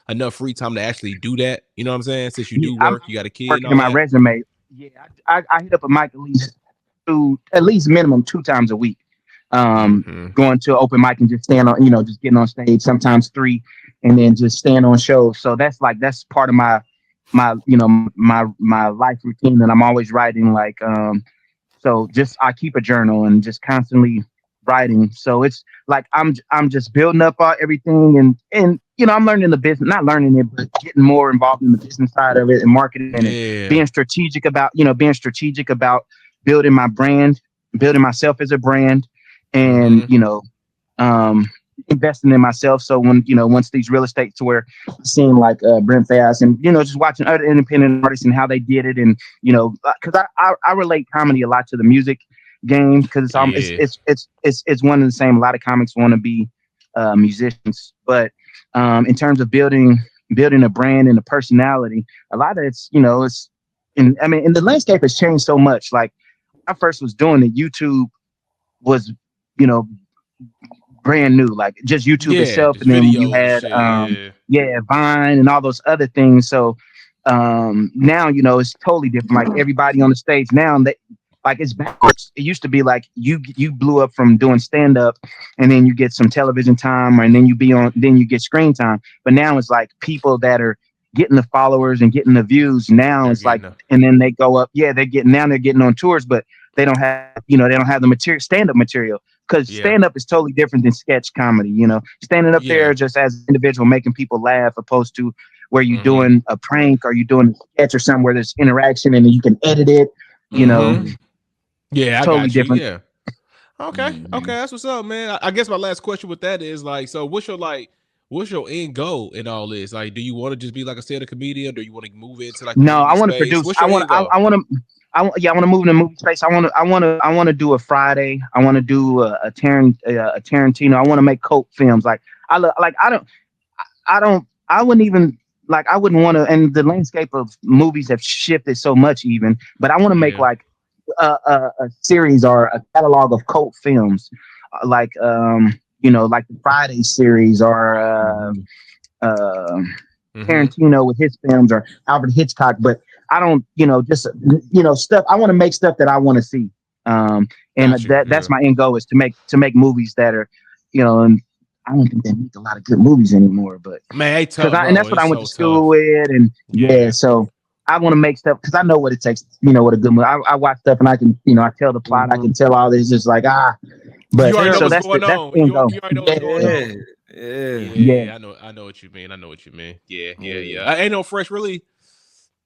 enough free time to actually do that? You know what I'm saying? Since you do work, you got a kid. Working in my resume. Yeah, I hit up a mic at least minimum 2 times a week. Going to open mic and just stand on, just getting on stage, sometimes 3. And then just stand on shows. So that's part of my life routine, and I'm always writing. Like, so just I keep a journal and just constantly writing. So it's like I'm just building up everything, and I'm learning the business, not learning it, but getting more involved in the business side of it and marketing and being strategic about building my brand, building myself as a brand, and investing in myself. So when once these real estate, to where seeing like Brent Fayez and just watching other independent artists and how they did it, and because I relate comedy a lot to the music game, because it's one of the same. A lot of comics want to be musicians, but in terms of building a brand and a personality, a lot of it's and the landscape has changed so much. Like when I first was doing it, YouTube was brand new, like just YouTube itself, and then you had Vine and all those other things. So now it's totally different. Like everybody on the stage now, it's backwards. It used to be like you blew up from doing stand up, and then you get some television time, and then you get screen time. But now it's like people that are getting the followers and getting the views. Now it's like, and then they go up. Yeah, they're getting on tours, but they don't have the material, stand up material. Because stand-up is totally different than sketch comedy, standing up there just as an individual, making people laugh, opposed to where you're doing a prank or you're doing a sketch or something where there's interaction and you can edit it, Yeah, totally different. Yeah. Okay, that's what's up, man. I guess my last question with that is like, so what's your end goal in all this? Like, do you want to just be like a stand-up comedian, or do you want to move into like No, I want to space? produce. What's your end goal? I want to move in the movie space. I want to do a Friday. I want to do a Tarantino. I want to make cult films. Like I wouldn't even like, I wouldn't want to, and the landscape of movies have shifted so much even, but I want to make like a series or a catalog of cult films, like like the Friday series, or Tarantino with his films, or Alfred Hitchcock. But I don't, just stuff. I want to make stuff that I want to see. That's my end goal, is to make movies that are, and I don't think they make a lot of good movies anymore. But man, and that's what I went to school with, and so I want to make stuff because I know what it takes. What a good movie. I watch stuff and I can, I tell the plot. I can tell all this. Just like but you already know what's going on. You already know what's going on. Yeah. I know what you mean. Yeah. I ain't no fresh, really.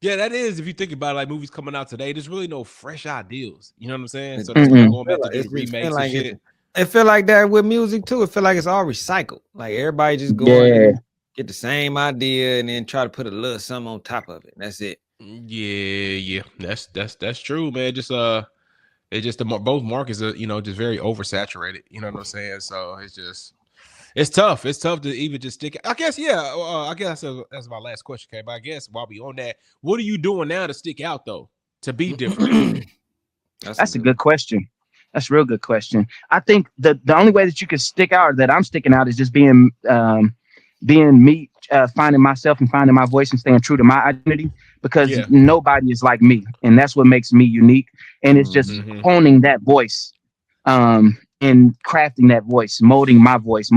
Yeah, that is. If you think about it, like movies coming out today, there's really no fresh ideas. You know what I'm saying? So that's why going back to do remakes and shit. It feel like that with music too. It feel like it's all recycled. Like everybody just going get the same idea and then try to put a little something on top of it. That's it. Yeah. That's true, man. Just it's just both markets are just very oversaturated. You know what I'm saying? So it's tough. It's tough to even just stick. I guess I guess that's my last question, okay? But I guess while we on that, what are you doing now to stick out though? To be different? That's a good question. That's a real good question. I think the only way that you can stick out, or that I'm sticking out, is just being me, finding myself and finding my voice and staying true to my identity, because nobody is like me, and that's what makes me unique. And it's just honing that voice, and crafting that voice, molding my voice,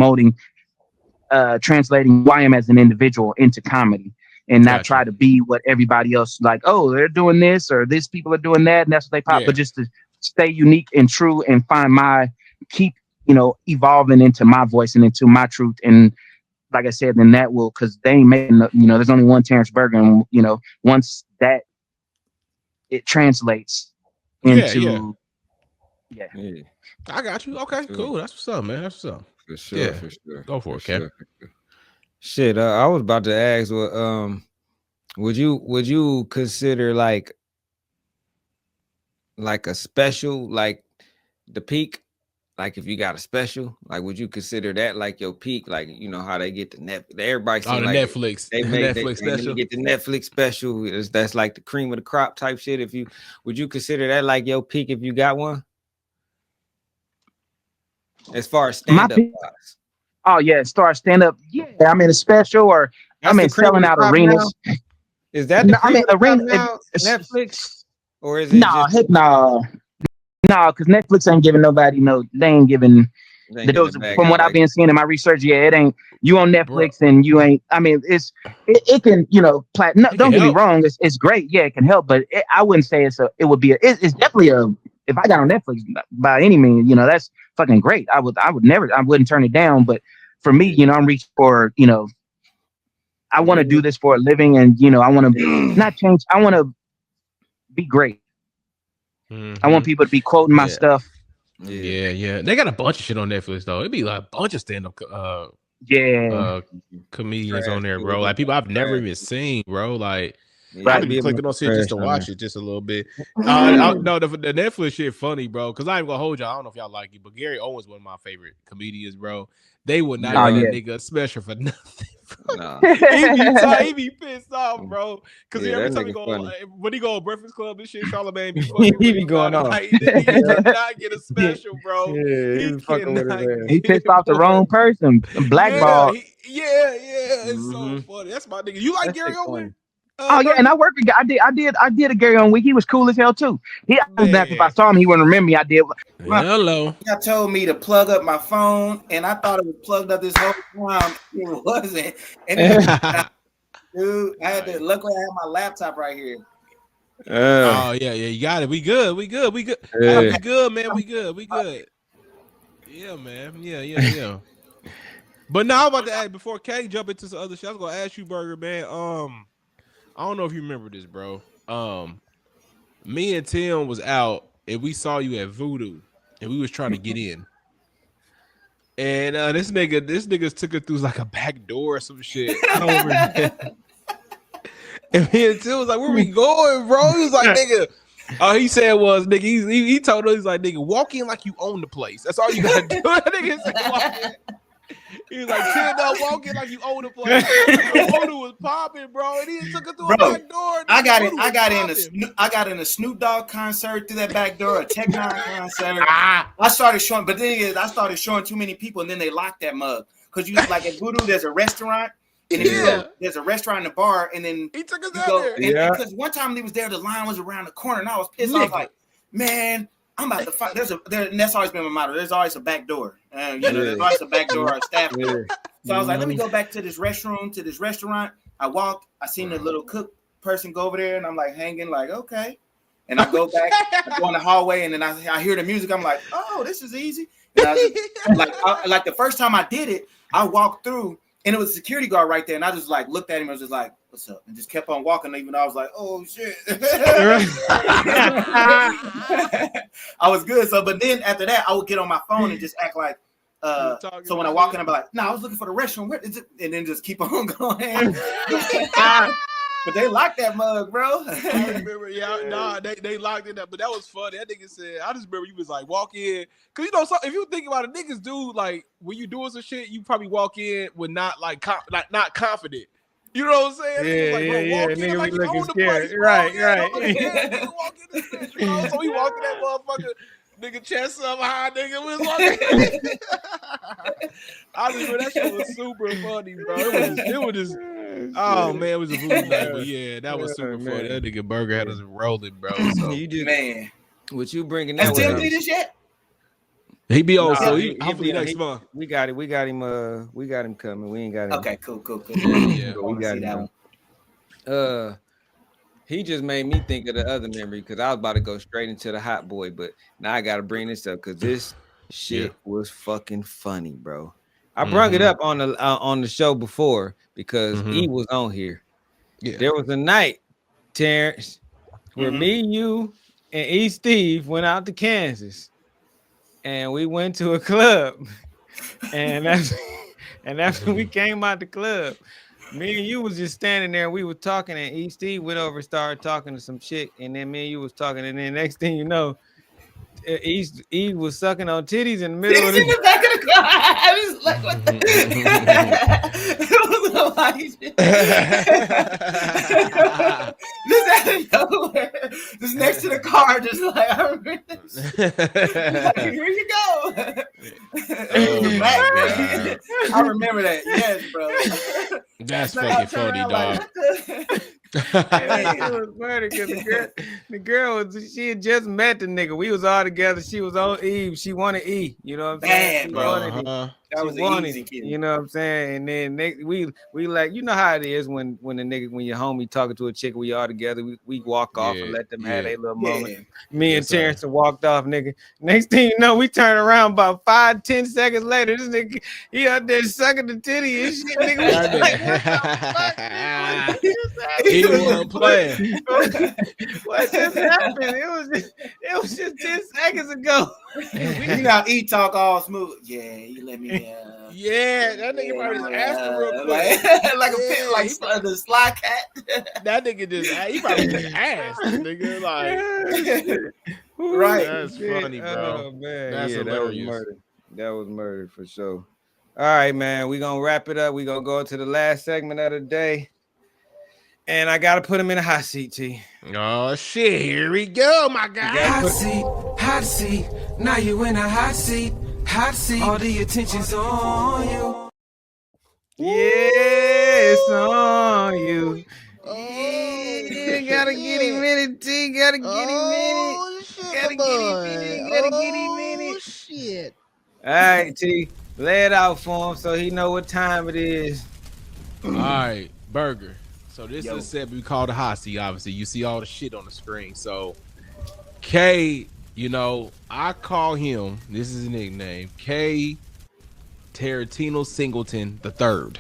translating who I am as an individual into comedy, and not try to be what everybody else, like, oh, they're doing this or these people are doing that, and that's what they pop. But just to stay unique and true and keep evolving into my voice and into my truth. And like I said, then that will, because they ain't making, there's only one Terence Berger, and once that it translates into I got you. Okay, cool. That's what's up, man. That's what's up. For sure, for sure. Go for it, Cap. Shit, I was about to ask, would you consider like a special, like the peak? Like if you got a special, like would you consider that like your peak? Like how they get the Netflix, everybody see the like Netflix, Netflix special. Get the Netflix special. That's like the cream of the crop type shit. Would you consider that like your peak if you got one? As far as stand up wise. Oh yeah, as far as stand up, I mean a special, or selling out arenas. Now? Is that arena now? Netflix, or is it no, because Netflix ain't giving nobody they ain't giving from what I've been seeing in my research. It ain't you on Netflix, and you ain't. I mean, it can don't get me wrong, it's great. Yeah, it can help, but I wouldn't say it's definitely if I got on Netflix by any means, that's fucking great. I wouldn't turn it down. But for me, I'm reaching for I want to do this for a living, and I want to not change. I want to be great. I want people to be quoting my stuff. Yeah. They got a bunch of shit on Netflix though. It'd be like a bunch of stand-up comedians on there, bro. Like people I've never even seen, bro. Like I be clicking on shit just to watch it just a little bit. No, the Netflix shit funny, bro. Because I ain't gonna hold y'all. I don't know if y'all like it, but Gary Owens one of my favorite comedians, bro. They would not give a nigga special for nothing. Nah. he be pissed off, bro. Because every time when he go on Breakfast Club and shit, Charlamagne be fucking he be going on. Like, he cannot get a special, bro. He pissed off the wrong person. Blackball. It's so funny. That's my nigga. You like Gary Owens? And I worked with. I did a Gary Owen week. He was cool as hell too. If I saw him, he wouldn't remember me. I did. Hello. Y'all told me to plug up my phone, and I thought it was plugged up this whole time. It wasn't. And dude, I had to. Luckily, I have my laptop right here. You got it. We good. We good, man. We good. Yeah, man. Yeah. But now I'm about to ask, before Kay jump into some other shit, I was gonna ask you, Berger, man. I don't know if you remember this, bro. Me and Tim was out and we saw you at Voodoo. and we was trying to get in. And this nigga took her through like a back door or some shit. I don't remember. And me and Tim was like, "Where we going, bro?" He was like, "Nigga." All he said was, "Nigga." He told us, he's like, "Nigga, walk in like you own the place. That's all you gotta do." Nigga said, walk in. He was like, "Chill down, walk in like you own the place." Voodoo was popping, bro, and he took her through a back door. I got in a Snoop Dogg concert through that back door, a Tech Nine concert. I started showing, but then I started showing too many people, and then they locked that mug because you like at Voodoo, there's a restaurant. And there's a restaurant and a bar, and then he took us out there. Because one time he was there, the line was around the corner, and I was pissed. I was like, "Man, I'm about to fight." And that's always been my motto. There's always a back door. There's always a back door or a staff door. So I was like, "Let me go back to this restroom, to this restaurant." I walked. I seen the little cook person go over there, and I'm like hanging, like okay. And I go back, I go in the hallway, and then I hear the music. I'm like, "Oh, this is easy." And like the first time I did it, I walked through. And it was a security guard right there, and I just like looked at him. I was just like, "What's up?" And just kept on walking. Even though I was like, "Oh shit," I was good. So, but then after that, I would get on my phone and just act like. So when I walk in, I'm like, "No, I was looking for the restroom." Where is it? And then just keep on going. But they locked that mug, bro. I remember, they locked it up. But that was funny. That nigga said, I just remember you was like, walk in. Because, if you think about it, niggas do, like, when you doing some shit, you probably walk in with not, like, not confident. You know what I'm saying? Nigga, like we you own looking the scared. place, Right. Nigga walk in this bitch, bro. So we walked in that motherfucker. Nigga chest up high, nigga. We was walking. I just remember that shit was super funny, bro. It was just oh man, it was a voodoo night, but yeah, that was super funny. That nigga Berger had us rolling, bro. So. You do, man. What you bringing that? Has Tim did this yet? He be on, so hopefully next month. We got him. We got him coming. We ain't got him. Okay, cool. Yeah, we got him. He just made me think of the other memory because I was about to go straight into the hot boy, but now I got to bring this up because this shit was fucking funny, bro. I brought it up on the show before because he was on here. Yeah. There was a night, Terence, where me, you, and E. Steve went out to Kansas, and we went to a club, and after we came out the club. Me and you was just standing there. We were talking, and E. Steve went over and started talking to some chick, and then me and you was talking, and then next thing you know, E was sucking on titties in the middle of the back of the car. I was like, what the? Just out of nowhere, just next to the car, just like I remember this. Like, here you go. I remember that. Yes, bro. That's fucking funny, dog. It was funny because the girl she had just met the nigga. We was all together. She was on E. She wanted E. You know what I'm saying? Bad, that was an easy kid. You know what I'm saying? And then we like, you know how it is when your homie talking to a chick, we all together, we walk off and let them have their little moment. Me and Terence walked off, nigga. Next thing you know, we turn around about 5-10 seconds later. This nigga, he out there sucking the titty and shit, nigga. He wasn't playing. What just happened? It was just 10 seconds ago. You know, E talk all smooth. Yeah, you let me. Yeah, that nigga probably just asked him real quick, like a pit, like the sly cat. That nigga he probably just asked, nigga. Like, right? That's funny, bro. Oh man, that's hilarious. That was murder for sure. All right, man, we gonna wrap it up. We gonna go to the last segment of the day. And I gotta put him in a hot seat, T. Oh shit! Here we go, my guy. Hot seat. Now you in a hot seat. All the attention's on you. Yeah, it's on you. Yeah, gotta get him in it, T. Gotta get him in it. Gotta get him in it. Shit. All right, T. Lay it out for him so he know what time it is. All right, Berger. So this is a set we call the hot seat. Obviously, you see all the shit on the screen. So K, I call him. This is his nickname, K. Tarantino Singleton III,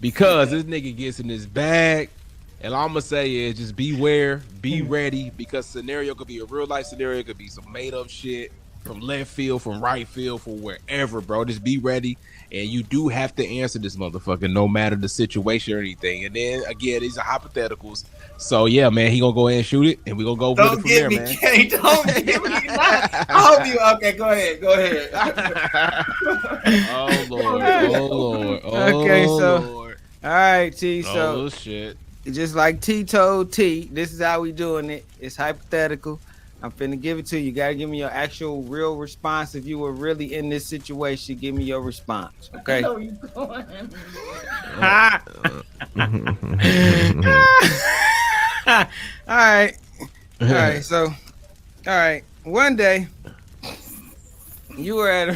because this nigga gets in his bag. And all I'm gonna say is just beware, be ready, because scenario could be a real life scenario, it could be some made up shit. from left field, from right field, from wherever, bro. Just be ready, and you do have to answer this motherfucker, no matter the situation or anything. And then again, these are hypotheticals. So yeah, man, he gonna go ahead and shoot it, and we gonna go with it from there, man. Don't give me that. I hope you. Okay, go ahead. Oh Lord. Okay, so all right, T. So shit. Just like T told T, this is how we doing it. It's hypothetical. I'm finna give it to you. You gotta give me your actual real response. If you were really in this situation, give me your response. Okay. Where you going? All right. So, all right. One day, you were at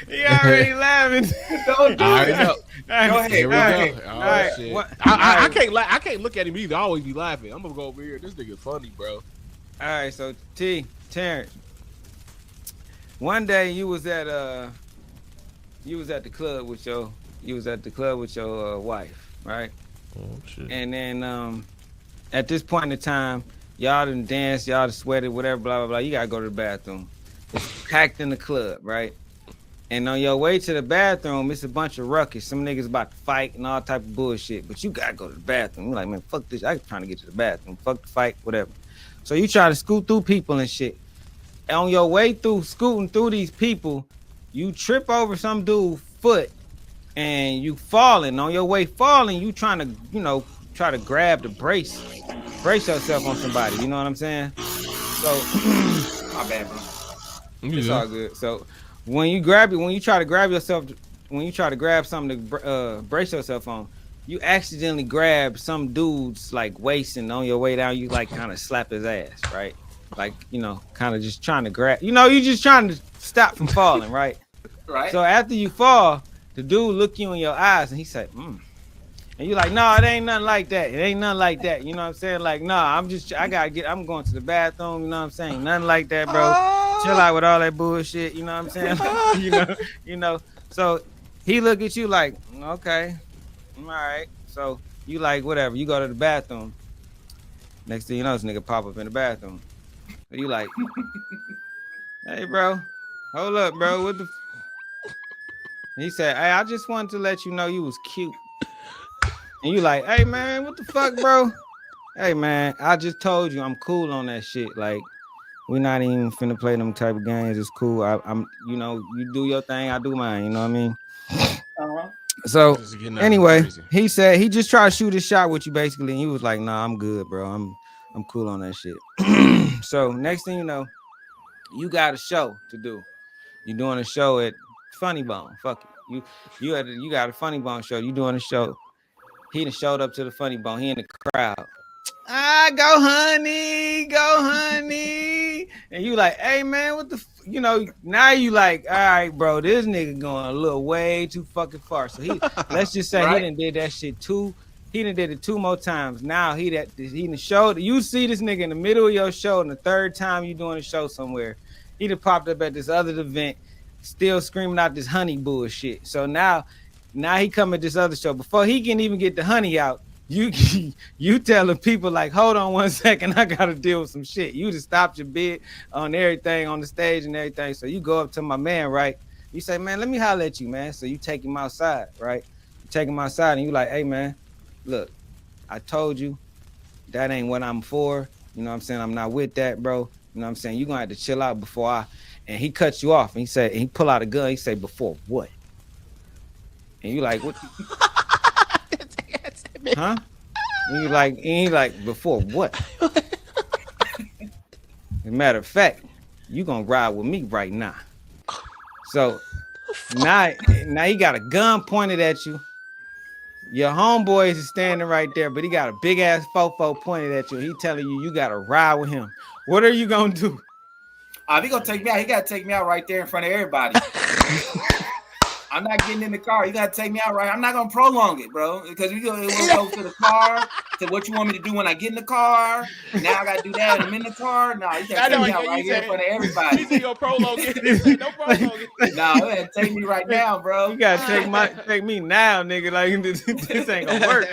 you already laughing. Don't do it. Go ahead. Here we go. All right. Shit. I can't look at him either. I always be laughing. I'm gonna go over here. This nigga funny, bro. All right. So Terence. One day you was at the club with your wife, right? Oh shit. And then at this point in time, y'all done danced, y'all done sweated, whatever, blah blah blah. You gotta go to the bathroom. It's packed in the club, right? And on your way to the bathroom, it's a bunch of ruckus. Some niggas about to fight and all type of bullshit. But you gotta go to the bathroom. You're like, man, fuck this. I'm trying to get to the bathroom. Fuck the fight, whatever. So you try to scoot through people and shit. And on your way through, scooting through these people, you trip over some dude's foot and you falling. On your way falling, you trying to, try to grab the brace yourself on somebody. You know what I'm saying? So, My bad, bro. It's all good. So when you try to grab something to brace yourself on, you accidentally grab some dude's like waist, and on your way down, you like kind of slap his ass, right? Like, kind of just trying to grab, you just trying to stop from falling, right? Right. So after you fall, the dude look you in your eyes and he said, and you like, no, it ain't nothing like that. It ain't nothing like that. You know what I'm saying? Like, no, I'm going to the bathroom. You know what I'm saying? Nothing like that, bro. Chill out with all that bullshit. You know what I'm saying? So he look at you like, okay, all right. So you like, whatever. You go to the bathroom. Next thing you know, this nigga pop up in the bathroom. And you like, hey, bro, hold up, bro. What the? He said, hey, I just wanted to let you know you was cute. And you like, hey, man, what the fuck, bro? Hey, man, I just told you I'm cool on that shit. Like, we're not even finna play them type of games. It's cool. I'm you do your thing, I do mine. You know what I mean? Uh-huh. So, anyway, he said he just tried to shoot his shot with you, basically. And he was like, nah, I'm good, bro. I'm cool on that shit. So, next thing you know, you got a show to do. You're doing a show at Funny Bone. Fuck it. You got a Funny Bone show. You doing a show. He done showed up to the Funny Bone. He in the crowd. Go honey. And you like, hey man, what the now you like, all right, bro, this nigga going a little way too fucking far. So let's just say right? He done did that shit he done did it 2 more times. Now he done showed, you see this nigga in the middle of your show, and the 3rd time you doing a show somewhere, he done popped up at this other event, still screaming out this honey bullshit. So now he come at this other show. Before he can even get the honey out, you telling people like, hold on 1 second, I gotta deal with some shit. You just stopped your bid on everything on the stage and everything. So you go up to my man, right? You say, man, let me holler at you, man. So you take him outside, right? You take him outside and you like, hey man, look, I told you that ain't what I'm for. You know what I'm saying? I'm not with that, bro. You know what I'm saying? You're gonna have to chill out before and he cuts you off and he pull out a gun. He say, before what? And you like, what? Huh? And you like, before what? As a matter of fact, you gonna ride with me right now. So now he got a gun pointed at you. Your homeboy is standing right there, but he got a big ass fofo pointed at you. He telling you gotta ride with him. What are you gonna do? If he gonna take me out, he gotta take me out right there in front of everybody. I'm not getting in the car. You gotta take me out right. I'm not gonna prolong it, bro, because we'll go to the car to what you want me to do when I get in the car. Now I gotta do that. I'm in the car. No, you gotta take me out right here in front of everybody. You see your prolong it? No prolong it. No, you gotta take me right now, bro. You gotta take me now, nigga. Like this ain't gonna work.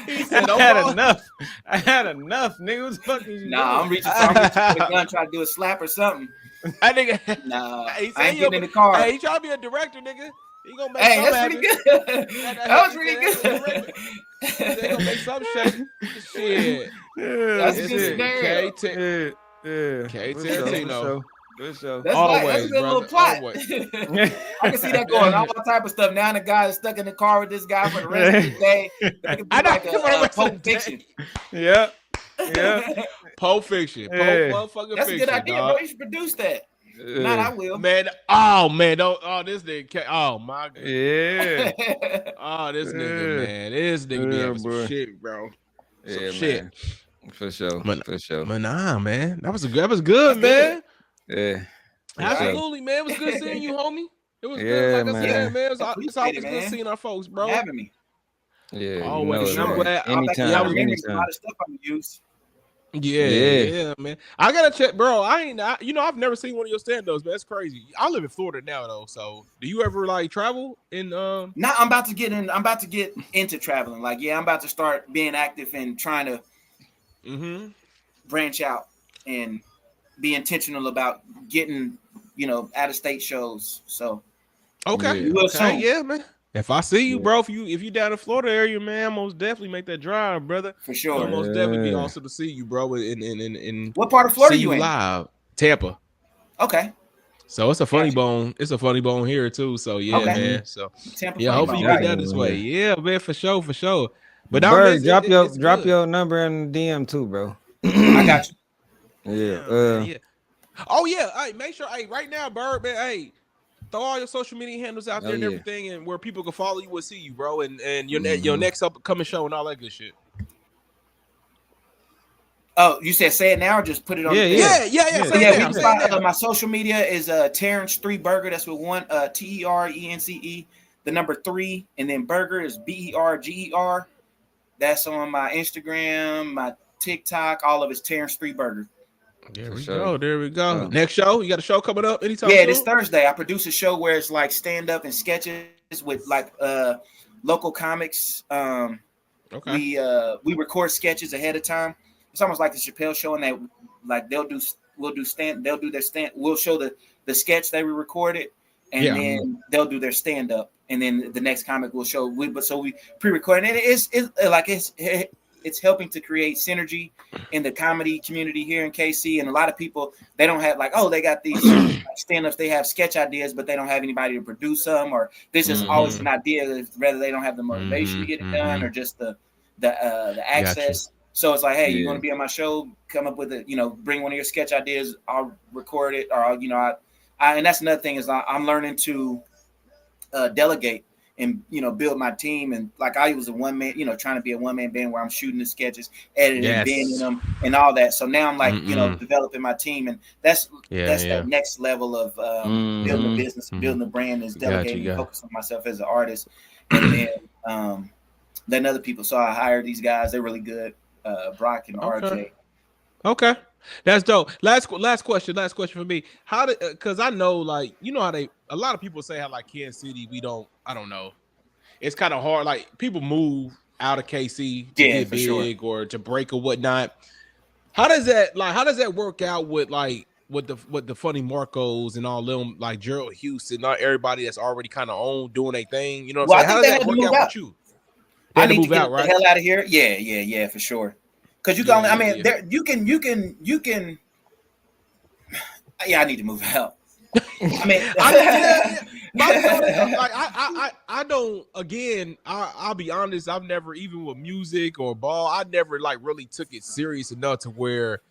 He said, I had enough, nigga. What the fuck is you doing? I'm reaching for the gun, trying to do a slap or something. I think I ain't getting in the car. Hey, he trying to be a director, nigga. He gonna make that's happen. pretty good. That was pretty good. They gonna make some shit. That's a good scenario. Tarantino. That's a good little plot. I can see that going. All type of stuff. Now the guy is stuck in the car with this guy for the rest of the day. That could be like a Pulp Fiction. Yeah. Pulp Fiction. Motherfucking That's a good idea, bro. You should produce that. Not I will. Man, this nigga. Oh my god. Yeah. This nigga, man. This nigga be having some shit, bro. Some shit. Man. For sure. But nah, man. That was good, man. Yeah. Absolutely, man. It was good seeing you, homie. It was good. Like I said, man. It's always good seeing our folks, bro. Having me. Yeah. Always. I'm glad. Anytime. A lot of stuff I'm gonna use. Yeah, man. I gotta check, bro. I've never seen one of your stand-ups, man. That's crazy. I live in Florida now, though. So, do you ever like travel? No, I'm about to get into traveling. Like, I'm about to start being active and trying to branch out and be intentional about getting, out of state shows. So, okay, yeah, man. If I see you, bro, if you down in Florida area, man, I'll most definitely make that drive, brother. For sure. It'll most definitely be awesome to see you, bro. In what part of Florida you in? Live, Tampa. Okay. So it's a funny bone. It's a funny bone here too. So man. So Tampa, hopefully you get down this way. Yeah, man, for sure. But Berg, drop your number in the DM too, bro. I got you. Yeah. Oh yeah. Hey, make sure. Hey, right now, Berg, man. Hey, throw all your social media handles out there and everything, and where people can follow you and see you, bro, and your next upcoming show and all that good shit. Oh, you said say it now or just put it on? My social media is Terence 3 Berger. That's with one TERENCE, the number 3, and then Berger is BERGER. That's on my Instagram, my TikTok. All of it's Terence 3 Berger. There we go. Next show, you got a show coming up anytime? Yeah, this Thursday. I produce a show where it's like stand up and sketches with like local comics. We record sketches ahead of time. It's almost like the Chappelle show, and that like we'll show the sketch that we recorded, and then they'll do their stand up, and then the next comic will show. We pre-record, and it's helping to create synergy in the comedy community here in KC. And a lot of people, they don't have they got these stand-ups, they have sketch ideas, but they don't have anybody to produce them, or this is always an idea, whether they don't have the motivation to get it done or just the access. Gotcha. So it's like, hey, you want to be on my show? Come up with bring one of your sketch ideas. I'll record it, or and that's another thing is I'm learning to delegate and build my team. And like I was a one man, trying to be a one man band where I'm shooting the sketches, editing, banding them, and all that. So now I'm like developing my team, and that's that next level of building a business, building a brand, is delegating, and focus on myself as an artist, and then letting other people. So I hired these guys; they're really good, Brock and RJ. Okay. That's dope. Last question for me. Because I know, like, how a lot of people say how like Kansas City, I don't know. It's kind of hard. Like, people move out of KC to get big or to break or whatnot. How does that work out with the Funny Marcos and all them, like Gerald Houston, not everybody that's already kind of owned doing a thing? You know what I'm saying? How does that work out with you? I need to get the hell out of here. Yeah, for sure. Because you can, you can. Yeah, I need to move out. I mean, I don't. Again, I'll be honest. I've never, even with music or ball, I never like really took it serious enough to where,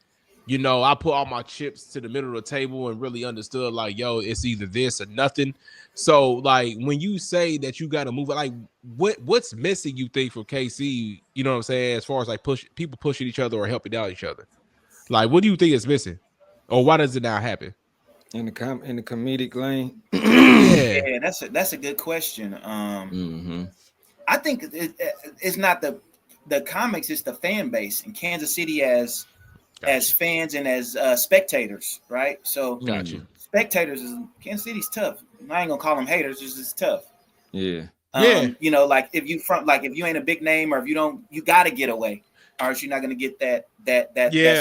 I put all my chips to the middle of the table and really understood like, yo, it's either this or nothing. So like when you say that you got to move, like what's missing, you think, from KC? You know what I'm saying? As far as like people pushing each other or helping out each other, like what do you think is missing, or why does it not happen? In the comedic lane. Yeah, that's a good question. I think it's not the comics, it's the fan base in Kansas City as fans and as spectators, right? So spectators Kansas City's tough. I ain't gonna call them haters, it's tough. Yeah. You know, like if you ain't a big name, or if you gotta get away, or else you're not gonna get that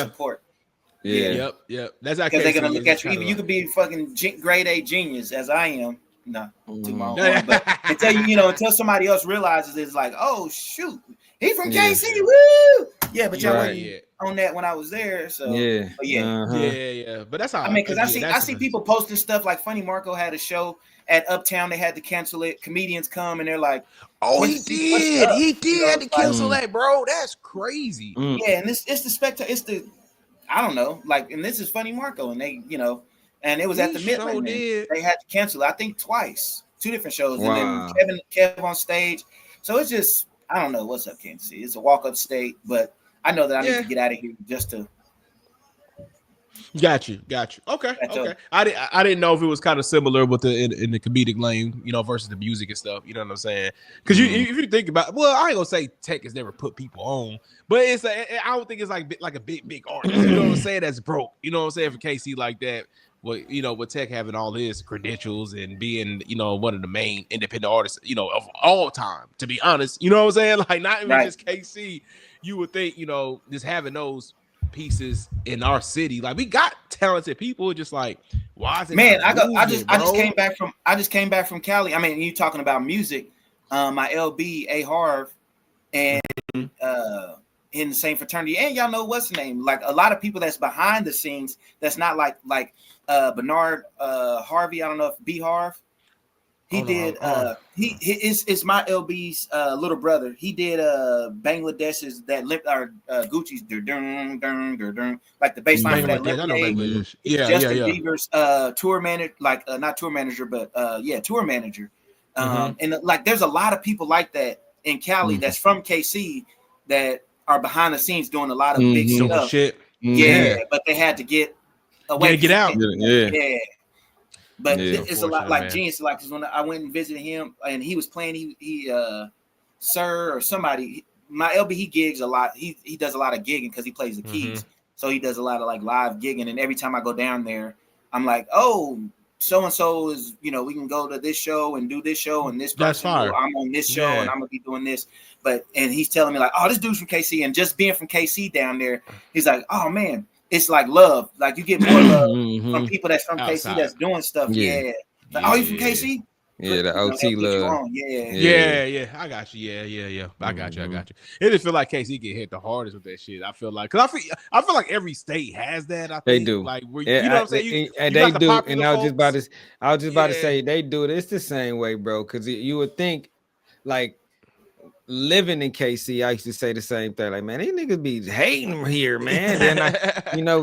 support. Yeah. Yep. That's because they're gonna look at you. Even you could be fucking grade A genius, as I am. No, to my own horn, but until somebody else realizes it's like, oh shoot, he from KC, woo! Yeah, but y'all wasn't on that when I was there. So But that's how I mean, because I see people posting stuff like Funny Marco had a show at Uptown, they had to cancel it. Comedians come and they're like, "Oh, he did have to cancel that, bro. That's crazy." Yeah, and it's the spectator. It's the I don't know, like, and this is Funny Marco, and they, and it was at the Midland. They had to cancel it, I think twice, 2 different shows, and then Kev on stage. So it's just, I don't know what's up, Kansas City. It's a walk-up state, but I know that I need to get out of here just to. Got you. Okay. I didn't know if it was kind of similar with in the comedic lane, versus the music and stuff. You know what I'm saying? Because if you think about, I ain't gonna say Tech has never put people on, but I don't think it's like a big artist. You know what I'm saying? That's broke. You know what I'm saying? For KC like that, with Tech having all his credentials and being one of the main independent artists of all time. To be honest, you know what I'm saying? Like not even just KC. You would think just having those pieces in our city, like we got talented people, just like why is it? Man, I just came back from Cali. I mean, you talking about music, my LB A Harv and in the same fraternity, and y'all know what's the name, like a lot of people that's behind the scenes that's not like Bernard Harvey. I don't know if B Harv. He did. It's my LB's little brother. He did Bangladesh's that Gucci's like the bass line for that Lemonade. Justin Bieber's tour manager, not tour manager, but tour manager. And like there's a lot of people like that in Cali that's from KC that are behind the scenes doing a lot of big stuff. But they had to get away. Get out. But it's a lot like Genius, like because when I went and visited him and he was playing, he Sir or somebody, my LB, he gigs a lot. He does a lot of gigging because he plays the keys, so he does a lot of like live gigging. And every time I go down there, I'm like, oh, so and so is we can go to this show and do this show and this person. I'm on this show and I'm gonna be doing this. And he's telling me like, oh, this dude's from KC, and just being from KC down there, he's like, oh man. It's like love. Like you get more love from people that's from KC that's doing stuff. Like, oh, you from KC? Yeah, the OT love. Yeah. I got you. Yeah. I got you. It just feel like KC get hit the hardest with that shit. I feel like because I feel like every state has that. I think they do. Like you know what I'm saying? And they do. And I was just about to say they do it. It's the same way, bro. Because you would think like. Living in KC, I used to say the same thing. Like, man, these niggas be hating here, man. Then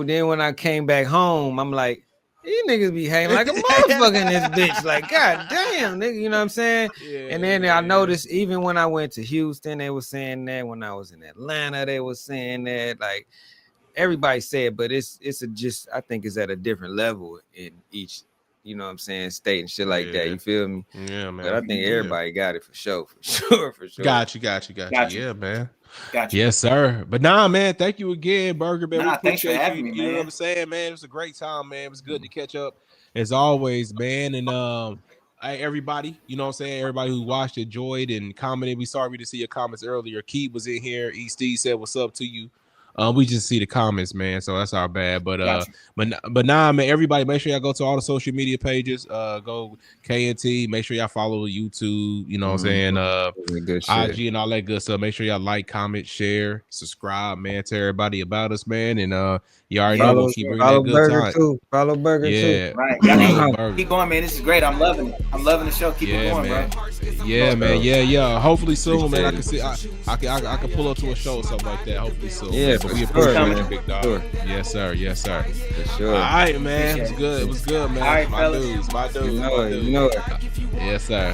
then when I came back home, I'm like, these niggas be hating like a motherfucker in this bitch. Like, god damn, nigga, you know what I'm saying? And then I noticed even when I went to Houston, they were saying that. When I was in Atlanta, they were saying that. Like, everybody said, but it's just I think it's at a different level in each. You know what I'm saying? State and shit like that. You feel me? Yeah, man. But I think everybody got it for sure. Got you. Yeah, man. Got you. Yes, sir. But man, thank you again, Berger, man. We appreciate thanks for having you. Me, you know what I'm saying, man? It was a great time, man. It was good to catch up as always, man. And everybody, you know what I'm saying? Everybody who watched, enjoyed, and commented. We sorry to see your comments earlier. Keith was in here. issk&t said, "What's up to you?" We just see the comments, man, so that's our bad. But man, everybody, make sure y'all go to all the social media pages. Go KNT. Make sure y'all follow YouTube. You know what I'm saying? IG and all that good stuff. Make sure y'all like, comment, share, subscribe, man. Tell everybody about us, man. And you already know we'll keep bringing that good Berger time. Too. Follow Berger too. Right. Y'all keep going, man. This is great. I'm loving it. I'm loving the show. Keep it going, man. Bro. Yeah, man. Yeah. Hopefully soon, man. I can see. I can pull up to a show or something like that. Hopefully soon. Yeah. But we appreciate you, big dog. Sure. Yes, sir. For sure. All right, man. It was good, man. All right, my dudes. You know it. Yes, sir.